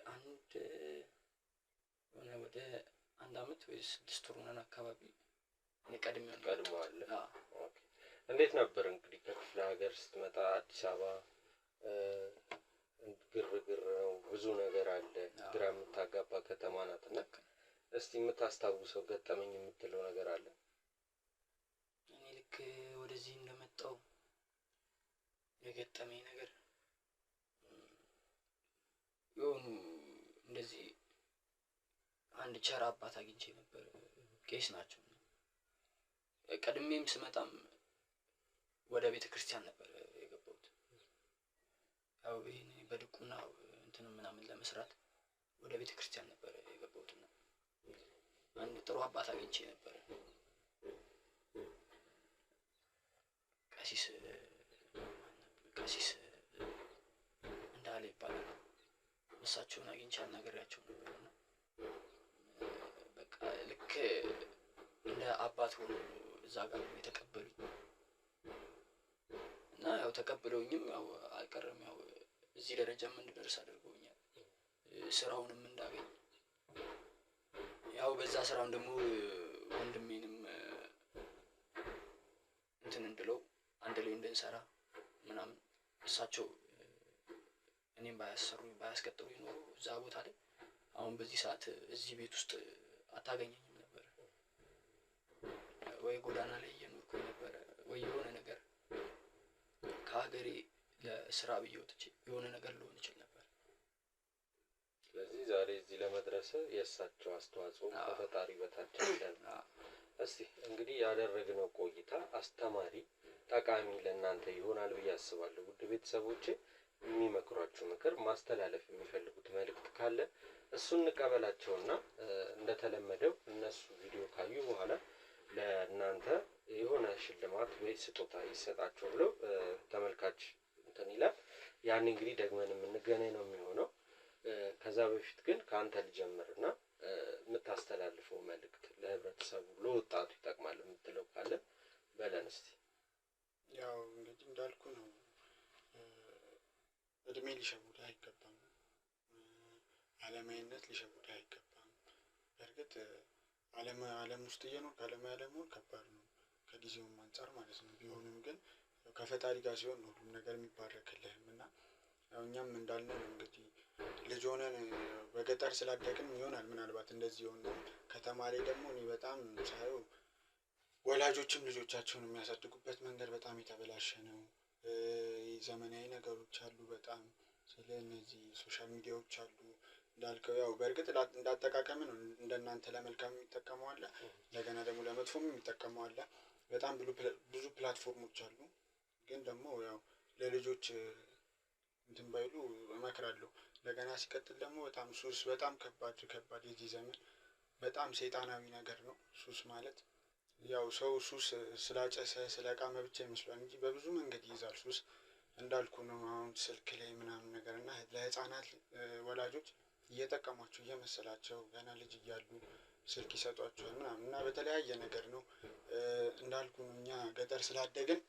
አንድ የሆነ ወደ 1 አመት ወይ 6 ወር ሆነን አካባቢ እኔ ቀድሜዋለሁ። ቀድመዋለህ? አዎ። ኦኬ። እንዴት ነበር እንግዲህ ከክፍለ ሀገር ስትመጣ አዲስ አበባ ግርግር ነው፣ ብዙ ነገር አለ፣ ግራ የምታጋባ ከተማ ናት እና እስቲ የምታስታውሰው ገጠመኝ የምትለው ነገር አለ? እኔ ልክ ወደዚህ እንደመጣው የገጠመኝ ነገር የሆኑ እንደዚህ አንድ ቸር አባት አግኝቼ ነበር። ቄስ ናቸው። ቀድሜም ስመጣም ወደ ቤተ ክርስቲያን ነበር የገባሁት። ያው ይሄን በድቁና እንትን ምናምን ለመስራት ወደ ቤተ ክርስቲያን ነበር የገባሁት እና አንድ ጥሩ አባት አግኝቼ ነበር። ቀሲስ እንዳለ ይባላል። እሳቸውን አግኝቼ አናግሬያቸው ነበር እና በቃ ልክ እንደ አባት ሆኖ እዛ ጋር የተቀበሉኝ እና ያው ተቀብለውኝም ያው አልቀረም፣ ያው እዚህ ደረጃም እንድደርስ አድርገውኛል። ስራውንም እንዳገኝ ያው በዛ ስራውን ደግሞ ወንድሜንም እንትን እንድለው አንድ ላይ እንድንሰራ ምናምን እሳቸው እኔም ባያስቀጥሉኝ ኖሮ እዛ ቦታ ላይ አሁን በዚህ ሰዓት እዚህ ቤት ውስጥ አታገኘኝም ነበር። ወይ ጎዳና ላይ እየኖርኩኝ ነበር፣ ወይ የሆነ ነገር ከሀገሬ ለስራ ብዬ ወጥቼ የሆነ ነገር ልሆን ይችል ነበር። ስለዚህ ዛሬ እዚህ ለመድረስ የእሳቸው አስተዋጽኦ ከፈጣሪ በታች አለ። እስቲ እንግዲህ ያደረግነው ቆይታ አስተማሪ፣ ጠቃሚ ለእናንተ ይሆናል ብዬ አስባለሁ። ውድ ቤተሰቦቼ የሚመክሯችሁ ምክር፣ ማስተላለፍ የሚፈልጉት መልእክት ካለ እሱን እንቀበላቸውና እንደተለመደው እነሱ ቪዲዮ ካዩ በኋላ ለእናንተ የሆነ ሽልማት ወይ ስጦታ ይሰጣቸው ብለው ተመልካች እንትን ይላል። ያን እንግዲህ ደግመን የምንገናኝ ነው የሚሆነው። ከዛ በፊት ግን ከአንተ ልጀምርና የምታስተላልፈው መልእክት ለህብረተሰቡ፣ ለወጣቱ ይጠቅማል የምትለው ካለ በለን እስቲ። ያው እንግዲህ እንዳልኩ ነው፣ እድሜ ሊሸውድ አይገባም፣ አለማዊነት ሊሸውድ አይገባም። በእርግጥ ዓለም ውስጥ እየኖርክ አለማዊ አለመሆን ከባድ ነው ከጊዜውም አንጻር ማለት ነው። ቢሆንም ግን ከፈጣሪ ጋር ሲሆን ነው ሁሉም ነገር የሚባረክልህም እና ያው እኛም እንዳልነው ነው እንግዲህ ልጅ ሆነን በገጠር ስላደግን ይሆናል ምናልባት እንደዚህ የሆነ ከተማ ላይ ደግሞ እኔ በጣም ሳየው ወላጆችም ልጆቻቸውን የሚያሳድጉበት መንገድ በጣም የተበላሸ ነው። ዘመናዊ ነገሮች አሉ በጣም ስለ እነዚህ ሶሻል ሚዲያዎች አሉ እንዳልከው፣ ያው በእርግጥ እንዳጠቃቀም ነው። እንደናንተ ለመልካም የሚጠቀመው አለ፣ እንደገና ደግሞ ለመጥፎም የሚጠቀመው አለ። በጣም ብዙ ፕላትፎርሞች አሉ። ግን ደግሞ ያው ለልጆች እንትን ባይሉ እመክራለሁ። እንደገና ሲቀጥል ደግሞ በጣም ሱስ በጣም ከባድ የዚህ ዘመን በጣም ሰይጣናዊ ነገር ነው ሱስ ማለት። ያው ሰው ሱስ ስላጨሰ ስለቃመ ብቻ ይመስላል እንጂ በብዙ መንገድ ይይዛል ሱስ። እንዳልኩ ነው አሁን ስልክ ላይ ምናምን ነገር እና ለህፃናት ወላጆች እየጠቀሟቸው እየመሰላቸው ገና ልጅ እያሉ ስልክ ይሰጧቸዋል ምናምን እና በተለያየ ነገር ነው። እንዳልኩ ነው እኛ ገጠር ስላደግን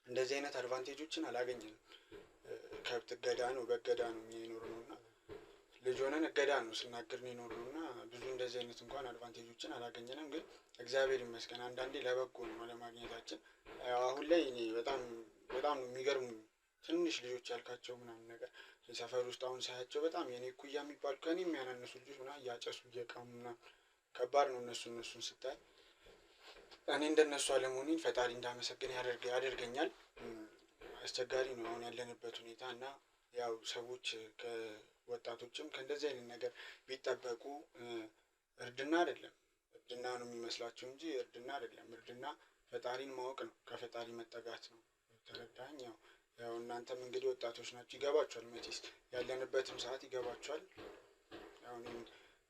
እንደዚህ አይነት አድቫንቴጆችን አላገኘንም። ከብት እገዳ ነው በገዳ ነው የኖርነው እና ልጅ ሆነን እገዳ ነው ስናግር ነው የኖርነው እና ብዙ እንደዚህ አይነት እንኳን አድቫንቴጆችን አላገኘንም። ግን እግዚአብሔር ይመስገን አንዳንዴ ለበጎ ነው አለማግኘታችን። አሁን ላይ እኔ በጣም ነው የሚገርሙ ትንሽ ልጆች ያልካቸው ምናምን ነገር ሰፈር ውስጥ አሁን ሳያቸው በጣም የኔ እኩያ የሚባሉ ከኔ የሚያናንሱ ልጆች ምናምን እያጨሱ እየቃሙ ምናምን ከባድ ነው። እነሱን ስታይ እኔ እንደነሱ አለመሆኔን ፈጣሪ እንዳመሰግን ያደርገኛል። አስቸጋሪ ነው አሁን ያለንበት ሁኔታ እና ያው ሰዎች ከወጣቶችም ከእንደዚህ አይነት ነገር ቢጠበቁ። እርድና አይደለም፣ እርድና ነው የሚመስላቸው እንጂ እርድና አይደለም። እርድና ፈጣሪን ማወቅ ነው፣ ከፈጣሪ መጠጋት ነው። ተረዳኝ? ያው እናንተም እንግዲህ ወጣቶች ናችሁ፣ ይገባችኋል። መቼስ ያለንበትም ሰዓት ይገባችኋል። አሁን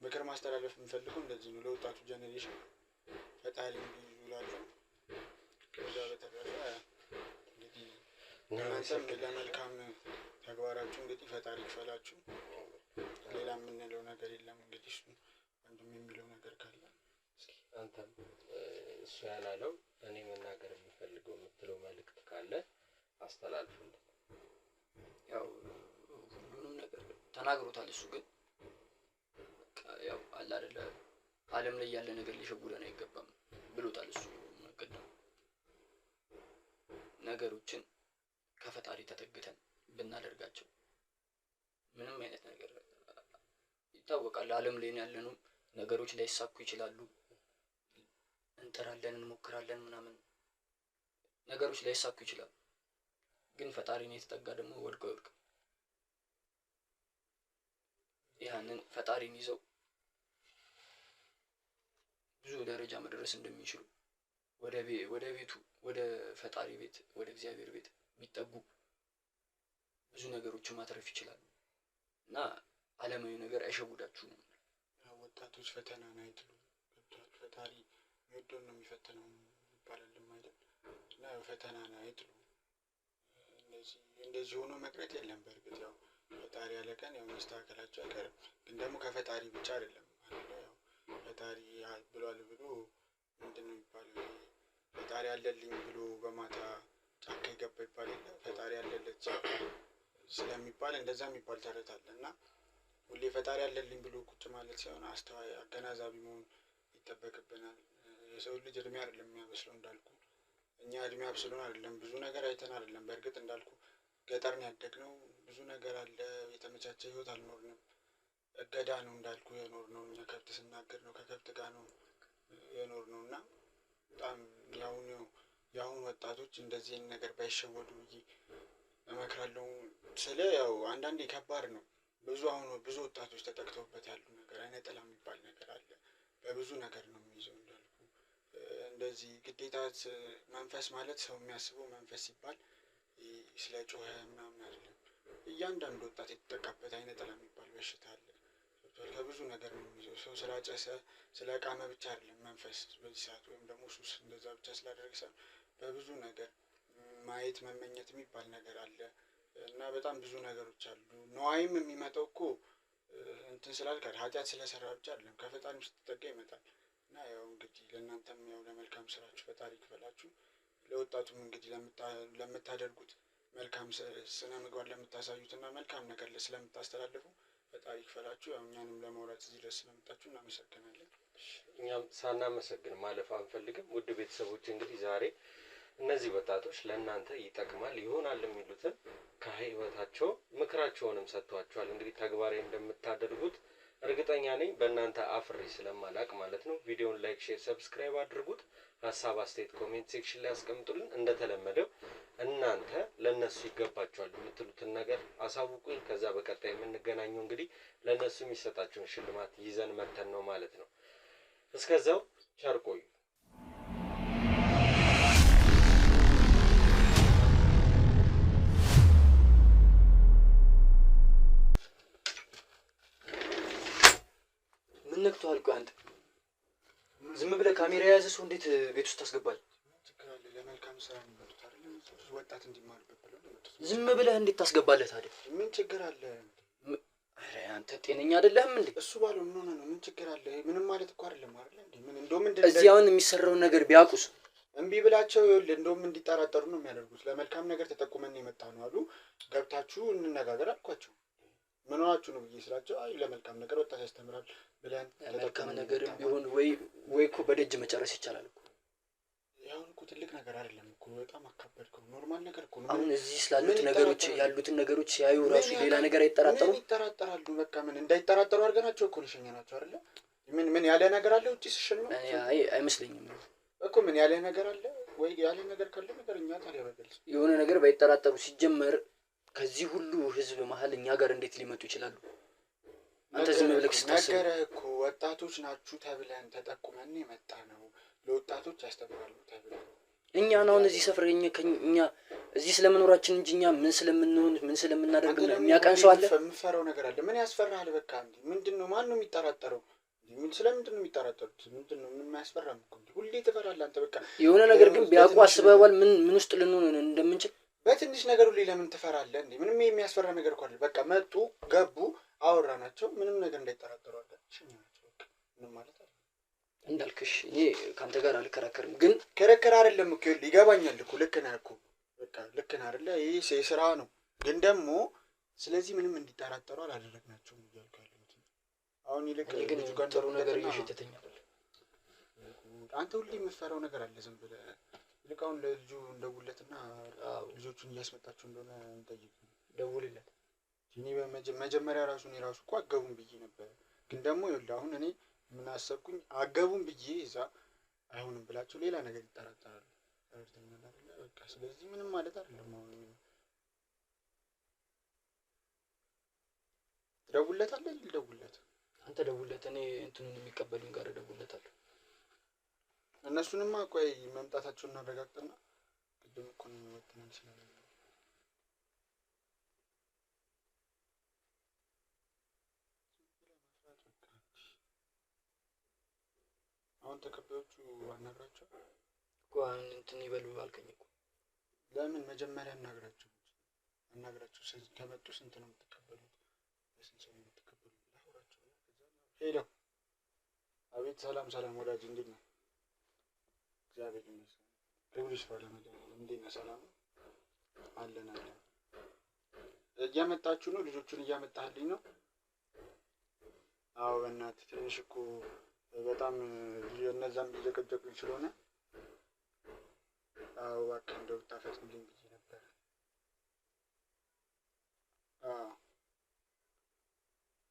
ምክር ማስተላለፍ የምፈልገው እንደዚህ ነው ለወጣቱ ጀኔሬሽን ፈጣሪ እንዲይዙላችሁ። ከዛ በተረፈ እንግዲህ እናንተም ለመልካም ተግባራችሁ እንግዲህ ፈጣሪ ይክፈላችሁ። ሌላ የምንለው ነገር የለም። እንግዲህ እሱ ወንድም የሚለው ነገር ካለ አንተም እሱ ያላለው እኔ መናገር የሚፈልገው የምትለው መልእክት ካለ አስተላልፍልኝ። ያው ሁሉንም ነገር ተናግሮታል እሱ ግን ያው አይደለ ዓለም ላይ ያለ ነገር ሊሸጉረን አይገባም ብሎታል እሱ። መቀደም ነገሮችን ከፈጣሪ ተጠግተን ብናደርጋቸው ምንም አይነት ነገር ይታወቃል። ዓለም ላይ ያለነው ነገሮች ላይሳኩ ይችላሉ። እንጥራለን፣ እንሞክራለን ምናምን ነገሮች ላይሳኩ ይችላሉ። ግን ፈጣሪን የተጠጋ ደግሞ ወድቆ አይወድቅም። ያንን ፈጣሪን ይዘው ብዙ ደረጃ መድረስ እንደሚችሉ ወደ ቤቱ ወደ ፈጣሪ ቤት ወደ እግዚአብሔር ቤት ቢጠጉ ብዙ ነገሮችን ማትረፍ ይችላሉ እና ዓለማዊ ነገር አይሸጉዳችሁም። ወጣቶች ፈተናን አይጥሉ። ፈጣሪ የሚወደውን ነው የሚፈትነው ይባላል አይደል? እና ፈተናን አይጥሉ። እንደዚህ ሆኖ መቅረት የለም። በእርግጥ ያው ፈጣሪ ያለ ቀን ያው መስተካከላቸው አይቀርም። ግን ደግሞ ከፈጣሪ ብቻ አይደለም። ያው ፈጣሪ ብሏል ብሎ ምንድን ነው የሚባለው? ፈጣሪ አለልኝ ብሎ በማታ ጫካ ይገባ ይባል የለ? ፈጣሪ አለለት ስለሚባል እንደዛ የሚባል ተረት አለ እና ሁሌ ፈጣሪ አለልኝ ብሎ ቁጭ ማለት ሳይሆን አስተዋይ አገናዛቢ መሆን ይጠበቅብናል። የሰው ልጅ እድሜ አይደለም የሚያበስለው እንዳልኩ፣ እኛ እድሜ አብስሎን አይደለም ብዙ ነገር አይተን አይደለም። በእርግጥ እንዳልኩ ገጠር ነው ያደግነው፣ ብዙ ነገር አለ፣ የተመቻቸ ህይወት አልኖርንም። እገዳ ነው እንዳልኩ የኖርነው፣ እኛ ከብት ስናገር ነው ከከብት ጋር ነው የኖርነው እና በጣም የአሁኑ ወጣቶች እንደዚህ ነገር ባይሸወዱ ብዬ እመክራለሁ። ስለ ያው አንዳንዴ ከባድ ነው። ብዙ ወጣቶች ተጠቅተውበት ያሉ ነገር አይነ ጥላ የሚባል ነገር አለ። በብዙ ነገር ነው የሚይዘው እንዳልኩ። እንደዚህ ግዴታ መንፈስ ማለት ሰው የሚያስበው መንፈስ ሲባል ስለ ጮኸ ምናምን አይደለም። እያንዳንዱ ወጣት የተጠቃበት አይነ ጥላ የሚባል በሽታ አለ። ከብዙ ነገር ነው የሚይዘው። ሰው ስላጨሰ ስለ ቃመ ብቻ አይደለም መንፈስ በዚህ ሰዓት፣ ወይም ደግሞ ሱስ እንደዛ ብቻ ስላደረገ ሰው በብዙ ነገር ማየት መመኘት የሚባል ነገር አለ እና በጣም ብዙ ነገሮች አሉ። ነዋይም የሚመጣው እኮ እንትን ስላልክ ኃጢአት ስለሰራ ብቻ አይደለም፣ ከፈጣሪም ስትጠጋ ይመጣል እና ያው እንግዲህ ለእናንተም ያው ለመልካም ስራችሁ ፈጣሪ ይክፈላችሁ። ለወጣቱም እንግዲህ ለምታደርጉት መልካም ስነ ምግባር ለምታሳዩት እና መልካም ነገር ስለምታስተላልፉ ፈጣሪ ይክፈላችሁ። ያው እኛንም ለማውራት እዚህ ድረስ ስለመጣችሁ እናመሰግናለን። እኛም ሳናመሰግን ማለፍ አንፈልግም። ውድ ቤተሰቦች እንግዲህ ዛሬ እነዚህ ወጣቶች ለእናንተ ይጠቅማል ይሆናል የሚሉትን ከህይወታቸው ምክራቸውንም ሰጥቷቸዋል። እንግዲህ ተግባራዊ እንደምታደርጉት እርግጠኛ ነኝ፣ በእናንተ አፍሬ ስለማላቅ ማለት ነው። ቪዲዮውን ላይክ፣ ሼር፣ ሰብስክራይብ አድርጉት። ሀሳብ አስተያየት ኮሜንት ሴክሽን ላይ ያስቀምጡልን። እንደተለመደው እናንተ ለነሱ ይገባቸዋል የምትሉትን ነገር አሳውቁኝ። ከዛ በቀጣይ የምንገናኘው እንግዲህ ለነሱ የሚሰጣቸውን ሽልማት ይዘን መተን ነው ማለት ነው። እስከዛው ቸር ቆዩ። ምን ነክቶሃል? ቆይ አንተ ዝም ብለህ ካሜራ የያዘ ሰው እንዴት ቤት ውስጥ ታስገባለህ? ችግር አለ? ለመልካም ስራ ነው የሚመጡት አይደል? ወጣት እንዲማሩበት ብለው ነው የሚመጡት። ዝም ብለህ እንዴት ታስገባለህ ታዲያ? ምን ችግር አለ? አረ አንተ ጤነኛ አይደለህም እንዴ? እሱ ባለው ምን ሆነ ነው? ምን ችግር አለ? ምንም ማለት እኮ አይደለም አይደል እንዴ? ምን እንደውም እዚህ አሁን የሚሰራውን ነገር ቢያውቁስ? እምቢ ብላቸው ይኸውልህ፣ እንደውም እንዲጠራጠሩ ነው የሚያደርጉት። ለመልካም ነገር ተጠቁመን የመጣ ነው አሉ። ገብታችሁ እንነጋገር አልኳቸው። ምን ሆናችሁ ነው ብዬ ስላቸው፣ አይ ለመልካም ነገር ወጣት ያስተምራል ብለን መልካም ነገርም ቢሆን ወይ እኮ በደጅ መጨረስ ይቻላል እኮ። ያሁን እኮ ትልቅ ነገር አይደለም እኮ፣ በጣም አካበድከው። ኖርማል ነገር እኮ ነው። አሁን እዚህ ስላሉት ነገሮች ያሉትን ነገሮች ሲያዩ ራሱ ሌላ ነገር አይጠራጠሩም? ምን ይጠራጠራሉ? በቃ ምን እንዳይጠራጠሩ አድርገናቸው እኮ ነው የሸኘናቸው አይደለ? ምን ያለ ነገር አለ ውጪ ሲሸኙ? አይ አይመስለኝም እኮ። ምን ያለ ነገር አለ ወይ? ያለ ነገር ካለ ነገር እኛ ታዲያ በግልጽ የሆነ ነገር ባይጠራጠሩ። ሲጀመር ከዚህ ሁሉ ህዝብ መሀል እኛ ጋር እንዴት ሊመጡ ይችላሉ? አንተ ዝም ብለህ ስታስብ ነገርህ እኮ ወጣቶች ናችሁ ተብለን ተጠቁመን የመጣ ነው። ለወጣቶች ያስተምራሉ ተብለን እኛን አሁን እዚህ ሰፈር እኛ እዚህ ስለመኖራችን እንጂ እኛ ምን ስለምንሆን ምን ስለምናደርግ የሚያውቀን ሰው አለ? የምፈራው ነገር አለ። ምን ያስፈራሃል? በቃ እንዴ ምንድነው? ማን ነው የሚጠራጠረው? ስለምንድን ነው የሚጠራጠሩት? ምንድነው? ምን የሚያስፈራም እኮ ሁሌ ትፈራለህ አንተ። በቃ የሆነ ነገር ግን ቢያውቁ አስበዋል ምን ውስጥ ልንሆን እንደምንችል። በትንሽ ነገር ሁሌ ለምን ትፈራለህ እንዴ? ምንም የሚያስፈራ ነገር እኮ አይደል። በቃ መጡ ገቡ አወራናቸው፣ ምንም ነገር እንዳይጠራጠሩ አለ ሽኛቸው። በቃ ምንም ማለት አይደል። እንዳልክሽ እኔ ካንተ ጋር አልከራከርም፣ ግን ክርክር አይደለም እኮ ይገባኛል እኮ። ልክ ነህ እኮ በቃ ልክ ነህ አይደለ? ይሄ የስራ ነው። ግን ደግሞ ስለዚህ ምንም እንዲጠራጠሩ አላደረግናቸውም እያልኩ ያለሁት። አሁን ይልቅ እኔ ግን ልጁ ጋር ጥሩ ነገር እንደውለትና እየሸተተኝ አይደል? አንተ ሁሌ የምትፈራው ነገር አለ ዝም ብለህ። ይልቅ አሁን ለልጁ እንደውለትና ልጆቹን እያስመጣቸው እንደሆነ እንጠይቅ። ደውልለት። እኔ መጀመሪያ እኔ ራሱ እኮ አገቡን ብዬ ነበር። ግን ደግሞ ይኸውልህ አሁን እኔ ምን አሰብኩኝ፣ አገቡን ብዬ እዛ አይሆንም ብላቸው ሌላ ነገር ይጠራጠራሉ። ተረድተኛል አይደለ? በቃ ስለዚህ ምንም ማለት አይደለም። አሁን ትደውልለታለህ? ልደውልለት? አንተ ደውልለት። እኔ እንትኑን የሚቀበሉኝ ጋር እደውልለታለሁ። እነሱንማ ቆይ መምጣታቸውን እናረጋግጥና ቅድም እኮ ነው ወጥተን እንችላለን። አሁን ተቀባዮቹ አናግራቸው እኮ አሁን እንትን ይበሉ አልከኝ እኮ። ለምን መጀመሪያ አናግራቸው ከመጡ ስንት ነው የምትቀበሉት? በስንት ሰው ነው የምትቀበሉት? አውራቸው። ሄደው አቤት፣ ሰላም ወዳጅ፣ እንዴት ነው? እግዚአብሔር ይመስገን። ክብርሽ ባለመድኃኒዓለም፣ እንዴት ነህ? ሰላም ነው? አለን። እያመጣችሁ ነው? ልጆቹን እያመጣህልኝ ነው? አዎ በእናትህ ትንሽ እኮ በጣም እነዛም እየጨቀጨቁኝ ስለሆነ አዎ እባክህ እንደው ብታፈጥንልኝ ብዬ ነበር።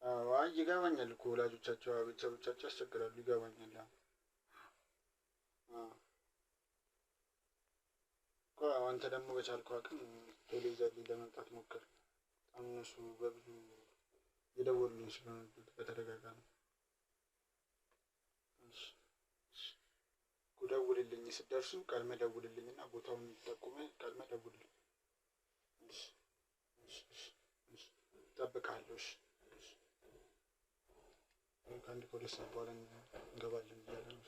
አዎ አይ ይገባኛል እኮ ወላጆቻቸው ቤተሰቦቻቸው ያስቸግራሉ፣ ይገባኛል። እኮ አንተ ደግሞ በቻልከው አቅም ቶሎ ይዘህልኝ ለመምጣት ሞክር። በጣም እነሱ በብዙ የደወሉልኝ ስለሆነ በተደጋጋሚ ደውልልኝ። ስትደርሱ ቀድመህ ደውልልኝና ቦታውን ጠቁመህ ቀድመህ ደውልልኝ። እጠብቅሃለሁ። ከአንድ ከሁለት ሰዓት በኋላ እንገባለን እያለ ነው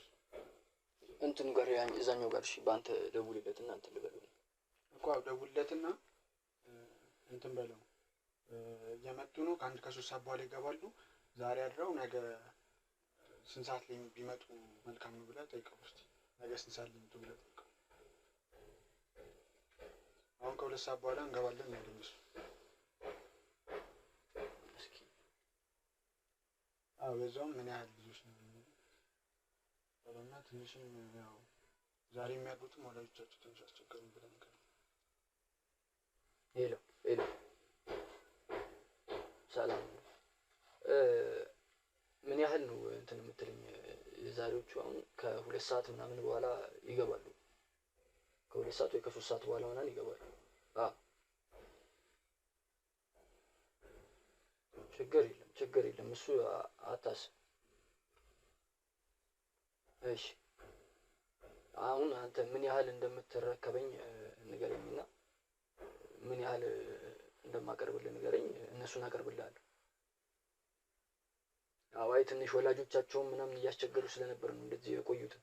እንትኑ ጋር እዛኛው ጋር። እሺ በአንተ ደውልለትና እንትን ልበለው እኮ። ደውልለትና እንትን በለው። እየመጡ ነው። ከአንድ ከሶስት ሰዓት በኋላ ይገባሉ። ዛሬ አድረው ነገ ስንት ሰዓት ላይ ቢመጡ መልካም ነው ብለህ ጠይቀው እስኪ። ነገ ስንት ሰዓት ላይ ቢመጡ ብለህ ጠይቀው። አሁን ከሁለት ሰዓት በኋላ እንገባለን ነው ያሉኝ እሱ። እስኪ በዛውም ምን ያህል ልጆች ነው እና ትንሽም ያው ዛሬ የሚያድሩትም ወላጆቻቸው ትንሽ አስቸገሩኝ ብለን ሄሎ ሰላም። ምን ያህል ነው እንትን የምትለኝ? የዛሬዎቹ አሁን ከሁለት ሰዓት ምናምን በኋላ ይገባሉ። ከሁለት ሰዓት ወይ ከሶስት ሰዓት በኋላ ምናምን ይገባሉ። ችግር የለም እሱ አታስብ። እሺ አሁን አንተ ምን ያህል እንደምትረከበኝ ንገረኝና ምን ያህል እንደማቀርብልህ ንገረኝ። እነሱን አቀርብልሃለሁ። አዋይ ትንሽ ወላጆቻቸውን ምናምን እያስቸገሩ ስለነበር ነው እንደዚህ የቆዩት።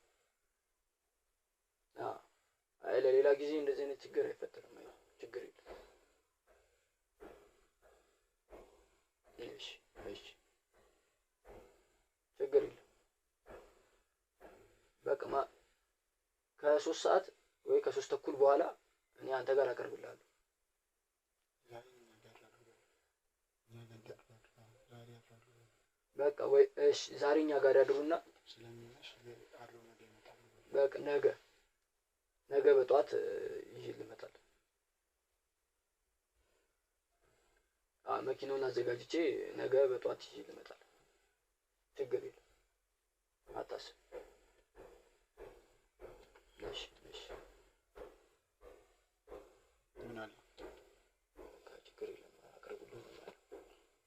አይ ለሌላ ጊዜ እንደዚህ አይነት ችግር አይፈጠርም። አይ ችግር የለም። እሺ ችግር የለም። በቃ ከሶስት ሰዓት ወይ ከሶስት ተኩል በኋላ እኔ አንተ ጋር አቀርብልሃለሁ። በቃ ወይ እሺ ዛሬ እኛ ጋር ያድሩና በቃ ነገ በጠዋት ይዤ ልመጣለሁ። መኪናውን አዘጋጅቼ ነገ በጠዋት ይዤ ልመጣለሁ። ችግር የለም አታስብ። እሺ ምን አለ? ችግር የለም አቅርቡልኝ።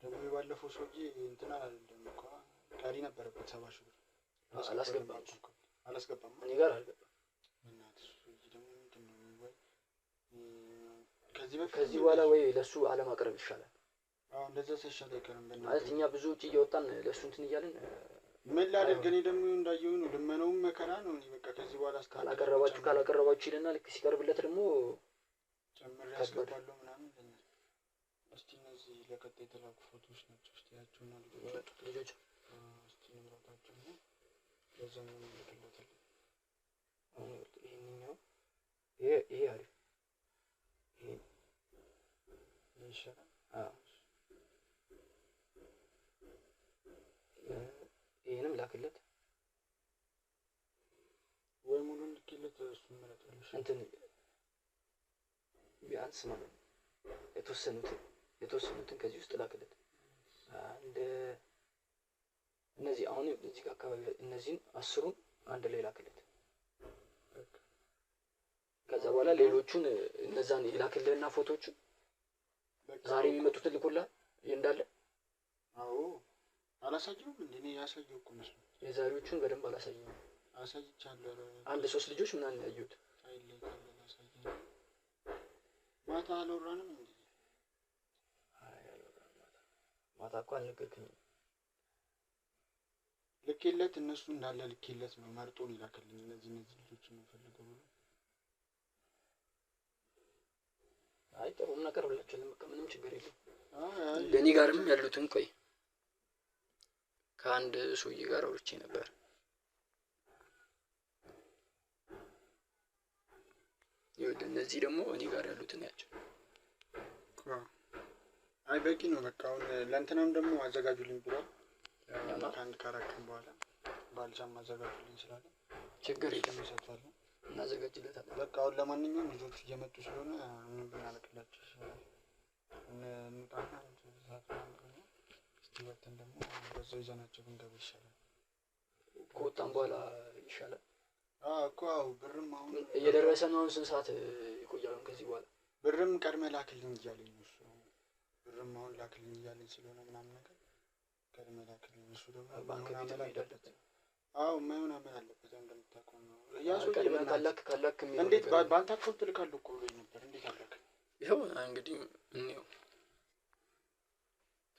ደግሞ የባለፈው ሰውዬ እንትና አይደለም እኮ ቀሪ ነበረበት 70 ሺህ ብር አላስገባም። እኔ ጋር አልገባም። ከዚህ በኋላ ወይ ለሱ አለማቅረብ ይሻላል። እንደዛ ሳይሻል አይቀርም። ማለት እኛ ብዙ ውጪ እየወጣን ለሱ እንትን እያልን ምን ላደርግ? እኔ ደግሞ እንዳየው ነው ልመናውም መከራ ነው። እኔ በቃ ከዚህ በኋላ ካላቀረባችሁ ይልና ልክ ሲቀርብለት ደግሞ ጨምሬ ያስገባለሁ ምናምን ይለኛል። እስቲ እነዚህ ለቀጣይ የተላኩ ፎቶዎች ናቸው። እስቲ ያቸውና ልጆች እስቲ ንብረታቸው ነው ለዛ ነው የሚልክለታል። ይሄንኛው ይሄ አሪፍ ይሄ ይሻላል። ይሄንም ላክለት ወይ ሙሉን ልኬለት እሱን መረጥልሽ እንትን ቢያንስ ማለት ነው የተወሰኑትን ከዚህ ውስጥ ላክለት። አንድ እነዚህ አሁን እዚህ ጋር አካባቢ እነዚህን 10ን አንድ ላይ ላክለት። ከዛ በኋላ ሌሎቹን እነዛን ይላክልህና ፎቶዎቹን ዛሬ የሚመጡትን ልኮልሃል እንዳለ። አዎ አላሳየሁም እንዴ? እኔ ያሳየሁ እኮ መስሎኝ። የዛሬዎቹን በደንብ አላሳየሁም። አሳይቻለሁ። አንድ 3 ልጆች ምናምን ያዩት ማታ አልወራንም እንዴ? ማታ እኮ አልነገርከኝም። ልኬለት እነሱ እንዳለ ልኬለት ነው መርጦን ይላክልኝ። እነዚህ ልጆች ነው ፈልገው ብሎ አይ ጥሩ እናቀርብላችኋለን። በቃ ምንም ችግር የለም። አይ ለኔ ጋርም ያሉትን ቆይ ከአንድ ሰውዬ ጋር አውርቼ ነበር። ይኸውልህ እነዚህ ደግሞ እኔ ጋር ያሉትን ያቸው። አይ በቂ ነው በቃ። አሁን ለእንትናም ደግሞ አዘጋጁልኝ ብሏል። ከአንድ ካራክም በኋላ ባልቻም አዘጋጁልኝ ስላለ ችግር የለም ይሰጣሉ፣ እናዘጋጅለታለን። በቃ አሁን ለማንኛውም ልጆቹ እየመጡ ስለሆነ ምን ብናለቅላቸው እንውጣና እስቲ ወጥተን ደግሞ በዛው ይዘናቸው ብንገባ ይሻላል። ከወጣን በኋላ ይሻላል እኮ አዎ። ብርም አሁን እየደረሰ ነው። አሁን ስንት ሰዓት ይቆያል ከዚህ በኋላ? ብርም ቀድመህ ላክልኝ እያለኝ ነው እሱ። ብርም አሁን ላክልኝ እያለኝ ስለሆነ ምናምን ነገር ቀድመህ ላክልኝ። እሱ ደግሞ ባንክ ቤት መሄድ አለበት። አዎ የማይሆን አመል አለበት። እንደምታውቀው ነው ቀድመህ ካላክ እንዴት በአንተ አካውንት ልካለሁ እኮ ብሎኝ ነበር። እንዴት አላክ? ይኸው እንግዲህ እንየው።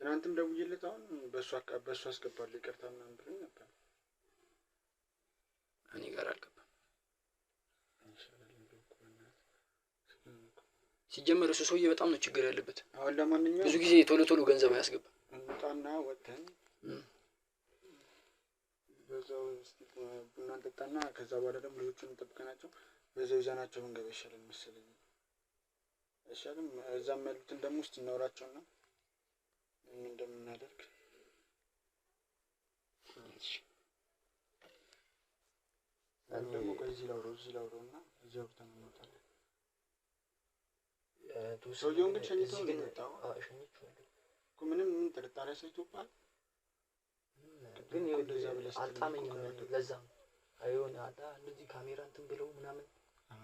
ትናንትም ደውዬለት አሁን በእሱ አስገባለሁ ይቅርታ ምናምን ብሎኝ ነበር። እኔ ጋር አልገባም። ሲጀመር እሱ ሰውዬ በጣም ነው ችግር ያለበት። አሁን ለማንኛውም ብዙ ጊዜ ቶሎ ገንዘብ አያስገባም። እንውጣና ወጥተን በዛው እስቲ ቡና እንጠጣና ከዛ በኋላ ደግሞ ልጆቹን እንጠብቀናቸው በዛው ይዘናቸው ብንገባ ይሻላል መሰለኝ። አይሻልም? እዛም ያሉትን ደግሞ እስቲ እናውራቸውና ምን እንደምናደርግ ደግሞ ከዚህ ላውራውና እዚህ አውርተን እንወጣለን። ሰውየውን ግን ሸኝተው ነው የመጣው። እኮ ምንም ጥርጣሬ አሳይቶብሃል? ግን አልጣመኝም። ለዛ ነው አይሆን አላ እንደዚህ ካሜራ እንትን ብለው ምናምን።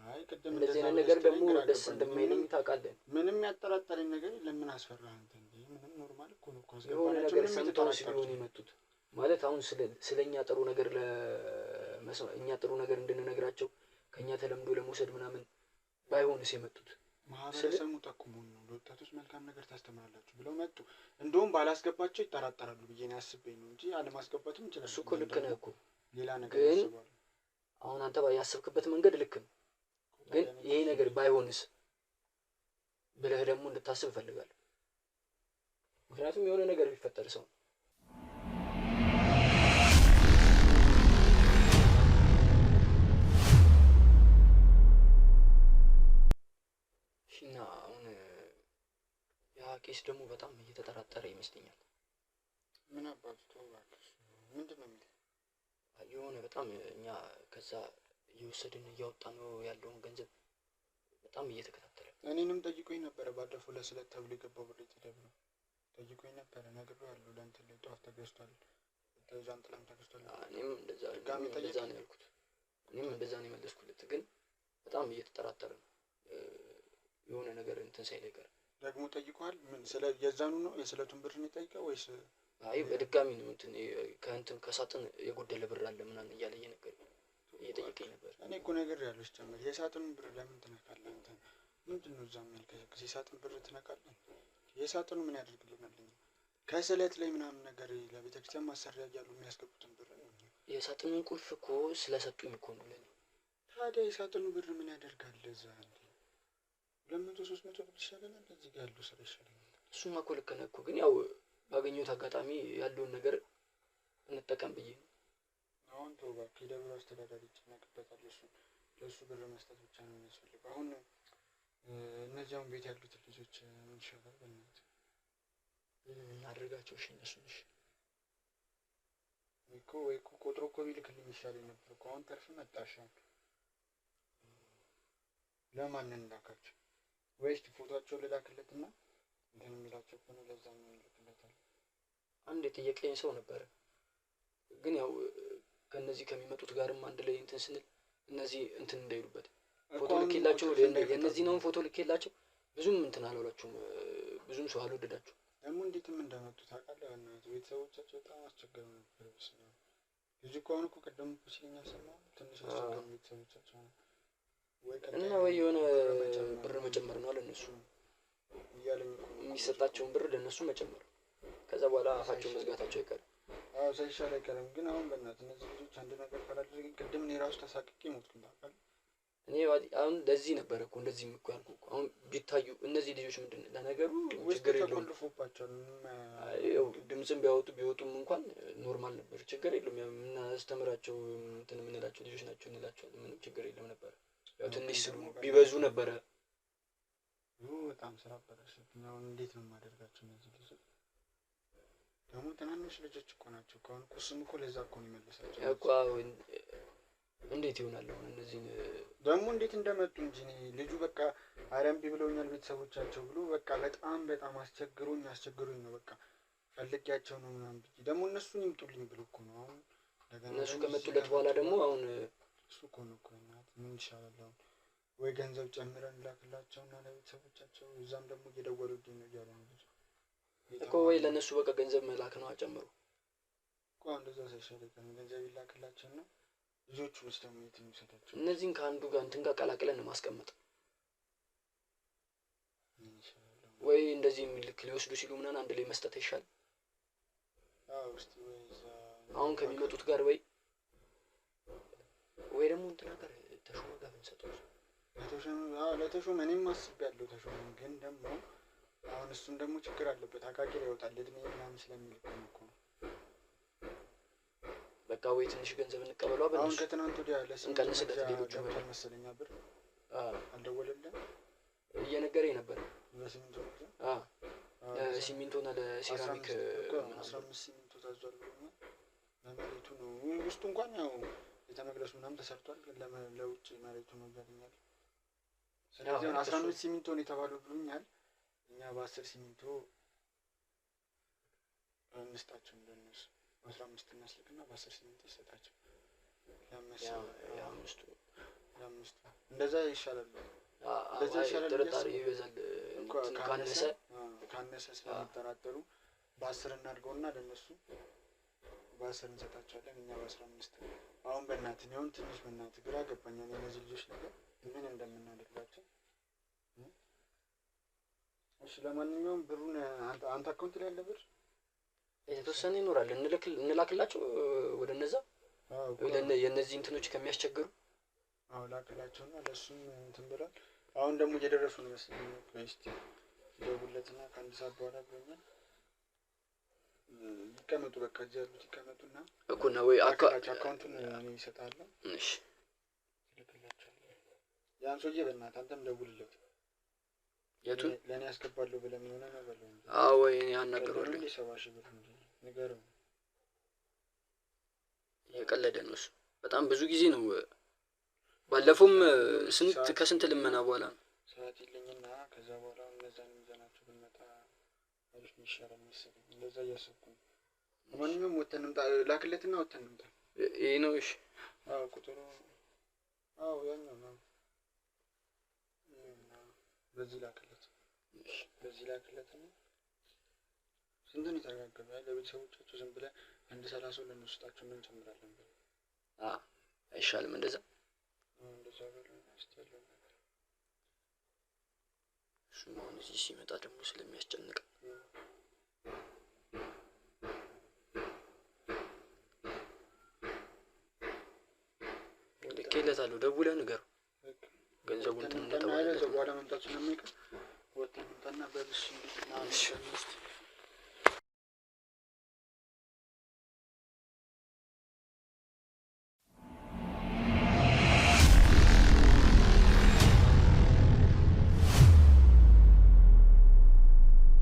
አይ ቅድም እንደዚህ አይነት ነገር ደግሞ ደስ እንደማይለኝ ታውቃለህ። ምንም ያጠራጠረኝ ነገር ለምን አስፈራህ አንተ? እንዴ ምንም ኖርማል እኮ ነው። የሆነ ነገር ሰምተው ሲሆን የመጡት ማለት አሁን ስለኛ ጥሩ ነገር እኛ ጥሩ ነገር እንድንነግራቸው ከኛ ተለምዶ ለመውሰድ ምናምን ባይሆንስ የመጡት ማህበረሰቡ ጠቁሙን ነው ለወጣቶች መልካም ነገር ታስተምራላችሁ ብለው መጡ። እንደውም ባላስገባቸው ይጠራጠራሉ ብዬ ነው ያስበኝ ነው እንጂ አለማስገባትም ይችላል። እሱ እኮ ልክ ነህ እኮ ሌላ ነገር ያስባሉ። አሁን አንተ ያሰብክበት መንገድ ልክ ነው፣ ግን ይሄ ነገር ባይሆንስ ብለህ ደግሞ እንድታስብ እፈልጋለሁ። ምክንያቱም የሆነ ነገር ቢፈጠር ሰው እና አሁን ያ ኬስ ደግሞ በጣም እየተጠራጠረ ይመስለኛል። ምን አባቱ ተባክሽ ምንድን ነው የሚለው? የሆነ በጣም እኛ ከዛ እየወሰድን እያወጣ ነው ያለውን ገንዘብ በጣም እየተከታተለ እኔንም ጠይቆኝ ነበረ። ባለፈው ለስለት ተብሎ የገባው ብር የተደብሮ ጠይቆኝ ነበረ። ነግሬዋለሁ። ለእንትን ላይ ጧፍ ተገዝቷል፣ ዣንጥላም ተገዝቷል። እኔም እንደዛ ነው ያልኩት። እኔም እንደዛ ነው የመለስኩለት። ግን በጣም እየተጠራጠረ ነው የሆነ ነገር እንትን ሳይል አይቀር። ደግሞ ጠይቀዋል። ምን ስለ የዛኑ ነው የስለቱን ብር ነው የጠይቀው ወይስ? አይ በድጋሚ ነው እንትን ከሳጥን የጎደለ ብር አለ ምናምን እያለ እየጠየቀኝ ነበር። እኔ እኮ ነግሬያለሁ። ጀመር የሳጥኑን ብር ለምን ትነካለህ አንተ? ምንድን ነው እዛም ያልከኝ? የሳጥን ብር ትነካለህ? የሳጥኑ ምን ያደርግልናል? ከስለት ላይ ምናምን ነገር ለቤተክርስቲያን ማሰሪያ እያሉ የሚያስገቡትን ብር ነው። የሳጥኑን ቁልፍ እኮ ስለሰጡኝ እኮ ነው ለኔ። ታዲያ የሳጥኑ ብር ምን ያደርጋል እዛ? 200-300 ብር ይሻለናል። እዚህ ጋር ያለው ስራ ይሻለናል። እሱማ እኮ ልክ ነህ እኮ፣ ግን ያው ባገኘሁት አጋጣሚ ያለውን ነገር እንጠቀም ብዬ ነው። አሁን ተው እባክህ፣ የደብሩ አስተዳዳሪ ይጨነቅበታል። ለእሱ ብር መስጠት ብቻ ነው የሚያስፈልገው። አሁን እነዚያውን ቤት ያሉት ልጆች ምን ይሻላል? በእናትህ እናድርጋቸው። እሺ እነሱን እሺ ወይ እኮ ቆጥሮ እኮ ቢልክልኝ ይሻለኝ ነበር እኮ። አሁን ተርፍ መጣሽ። ለማን እንላካቸው? ወይስ ፎቶአቸውን ልላክለትና እንትን የሚላቸው ከሆነ ለዛኛው እንልክለታለን። አንድ የጠየቀኝ ሰው ነበረ፣ ግን ያው ከነዚህ ከሚመጡት ጋርም አንድ ላይ እንትን ስንል እነዚህ እንትን እንዳይሉበት ፎቶ ልኬላቸው የእነዚህን ፎቶ ልኬላቸው ብዙም እንትን አላሏቸውም፣ ብዙም ሰው አልወደዳቸው። ደግሞ እንዴትም እንደመጡ ታውቃለህ? ቤተሰቦቻቸው በጣም አስቸጋሪ ነበር። ልጅ እኮ አሁን እኮ ቀደም እኮ ሲለኝ አልሰማህም? ትንሽ አስቸጋሪ ቤተሰቦቻቸው ነው እና ወይ የሆነ ብር መጨመር ነው አለ እነሱ እያለኝ እኮ የሚሰጣቸውን ብር ለእነሱ መጨመር፣ ከዛ በኋላ አፋቸውን መዝጋታቸው አይቀርም። አዎ ሳይሻል አይቀርም። ግን አሁን በእናትህ እነዚህ ልጆች አንድ ነገር ካላደረግን ቅድም እኔ ራሱ ተሳቅቄ ሞትኩኝ ታውቃለህ? እኔ አሁን ለዚህ ነበረ እኮ እንደዚህ እኮ ያልኩህ እኮ። አሁን ቢታዩ እነዚህ ልጆች ምንድን ነው ለነገሩ ችግር የለውም፣ ድምፅም ቢወጡም እንኳን ኖርማል ነበር፣ ችግር የለውም። ያው የምናስተምራቸው እንትን የምንላቸው ልጆች ናቸው እንላቸዋለን፣ ምንም ችግር የለም ነበር። ያው ትንሽ ስሉ ቢበዙ ነበረ። በጣም ስራ አበላሽብኝ። አሁን እንዴት ነው የማደርጋቸው? እነዚህ ልጆች ደግሞ ትናንሽ ልጆች እኮ ናቸው። ከአሁን እኮ እሱም እኮ ለዛ እኮ ነው የሚመልሳቸው እኮ። እንዴት ይሆናል አሁን እነዚህን ደግሞ እንዴት እንደመጡ እንጂ ልጁ በቃ አረምቢ ብለውኛል ቤተሰቦቻቸው ብሎ በቃ በጣም አስቸግሮኝ ነው በቃ ፈልጊያቸው ነው ምናምን ብዬ ደግሞ እነሱን ይምጡልኝ ብሎ እኮ ነው። አሁን እነሱ ከመጡለት በኋላ ደግሞ አሁን እሱ እኮ ነው እኮ ምን ይሻላል አሁን? ወይ ገንዘብ ጨምረን ላክላቸውና ለቤተሰቦቻቸው እዛም ደግሞ እየደወሉልኝ ነው እያሉ ነው እኮ። ወይ ለእነሱ በቃ ገንዘብ መላክ ነው አጨምሩ እኮ። እንደዛ ሳይሻል ገንዘብ ይላክላቸውና ልጆቹ ውስጥ ደግሞ የት የሚሰጣቸው? እነዚህን ከአንዱ ጋር እንትን ጋር ቀላቅለን ማስቀመጥ ወይ እንደዚህ ልክ ሊወስዱ ሲሉ ምናምን አንድ ላይ መስጠት ይሻል። አሁን ከሚመጡት ጋር ወይ ደግሞ እንትና ጋር ተሾመ ጋር ብንሰጠው ለተሾመ እኔም አስቤያለሁ። ተሾመ ግን ደግሞ አሁን እሱም ደግሞ ችግር አለበት፣ አቃቂር ያወጣል እድሜ ምናምን ስለሚል እኮ ነው። በቃ ወይ ትንሽ ገንዘብ እንቀበሏ። አሁን ከትናንት ወዲያ እንቀንስለት። ሌሎቹ መሰለኝ ብር አልደወለልህም? እየነገረኝ ነበር። ለሲሚንቶ ለሲሚንቶና ለሴራሚክ 15 ሲሚንቶ ታዟል ብሎኛል። ለመሬቱ ነው ውስጡ እንኳን ያው ቤተ መቅደሱ ምናምን ተሰርቷል፣ ግን ለውጭ መሬቱ ነው እያለኛል። ስለዚህ 15 ሲሚንቶ ነው የተባለው ብሎኛል። እኛ በ10 ሲሚንቶ እንስጣቸው እንደነሱ 15 እናስልክና በ10 ሲሚንቶ ይሰጣቸው። ለአምስቱ እንደዛ ይሻላል። እንደዛ ይሻላል። ጥርጣሬ ይበዛል ካነሰ ስለሚጠራጠሩ በ10 እናድርገውና ለነሱ በ10 እንሰጣቸዋለን፣ እኛ በ15። አሁን በእናትህ አሁን ትንሽ በእናትህ ግራ ገባኝ እነዚህ ልጆች ነገር ምን እንደምናደርጋቸው። እሺ ለማንኛውም ብሩን አንተ አካውንት ላይ ያለ ብር የተወሰነ ይኖራል፣ እንላክላቸው ወደ እነዛ የእነዚህ እንትኖች ከሚያስቸግሩ። አዎ ላክላቸውና ለእሱም እንትን ብሏል። አሁን ደግሞ እየደረሱ ነው መሰለኝ። እስኪ ደውለትና ከአንድ ሰዓት በኋላ ብሎኛል። ይቀመጡ በቃ እዚህ ያሉት ይቀመጡና እኮ ነው ወይ አካውንቱን እኔ እሰጥሃለሁ። እሺ ያን ሰውዬ በእናትህ አንተም ደውልለት። የቱን ለእኔ ያስገባለሁ ብለህ ምን ሆነ ነው በለው። አዎ ወይ ያናገረዋለሁ። 70,000 ብር ንገረው። የቀለደ ነው እሱ። በጣም ብዙ ጊዜ ነው። ባለፈውም ከስንት ልመና በኋላ ነው። ሰዓት የለኝና ከዛ በኋላ እነዛን ይዘናቸው ብንመጣ አሪፍ ይሻላል መሰለኝ። እንደዛ እያሰብኩ ነው። ማንኛውም ወተን እንምጣ፣ ላክለትና ወተን እንምጣ። ይሄ ነው። እሺ አዎ ቁጥሩ አዎ ያኛው ነው። በዚህ ላክለት። እሺ በዚህ ላክለትና ስንቱን ይተጋገባል። ለቤተሰቦቻቸው ዝም ብለህ 130 ለነሱጣቸው ምን ጨምራለን? አይሻልም እንደዛ? እንደዛ ብለህ አስተያየው ነገር እሱ አሁን እዚህ ሲመጣ ደግሞ ስለሚያስጨንቅ ልኬለታለሁ። ደውለህ ንገረው ገንዘቡን እንትን እንደተባለ በኋላ መምጣት ስለማይቀር ወጥተን እንምጣና በልሽ እንዴት ነው?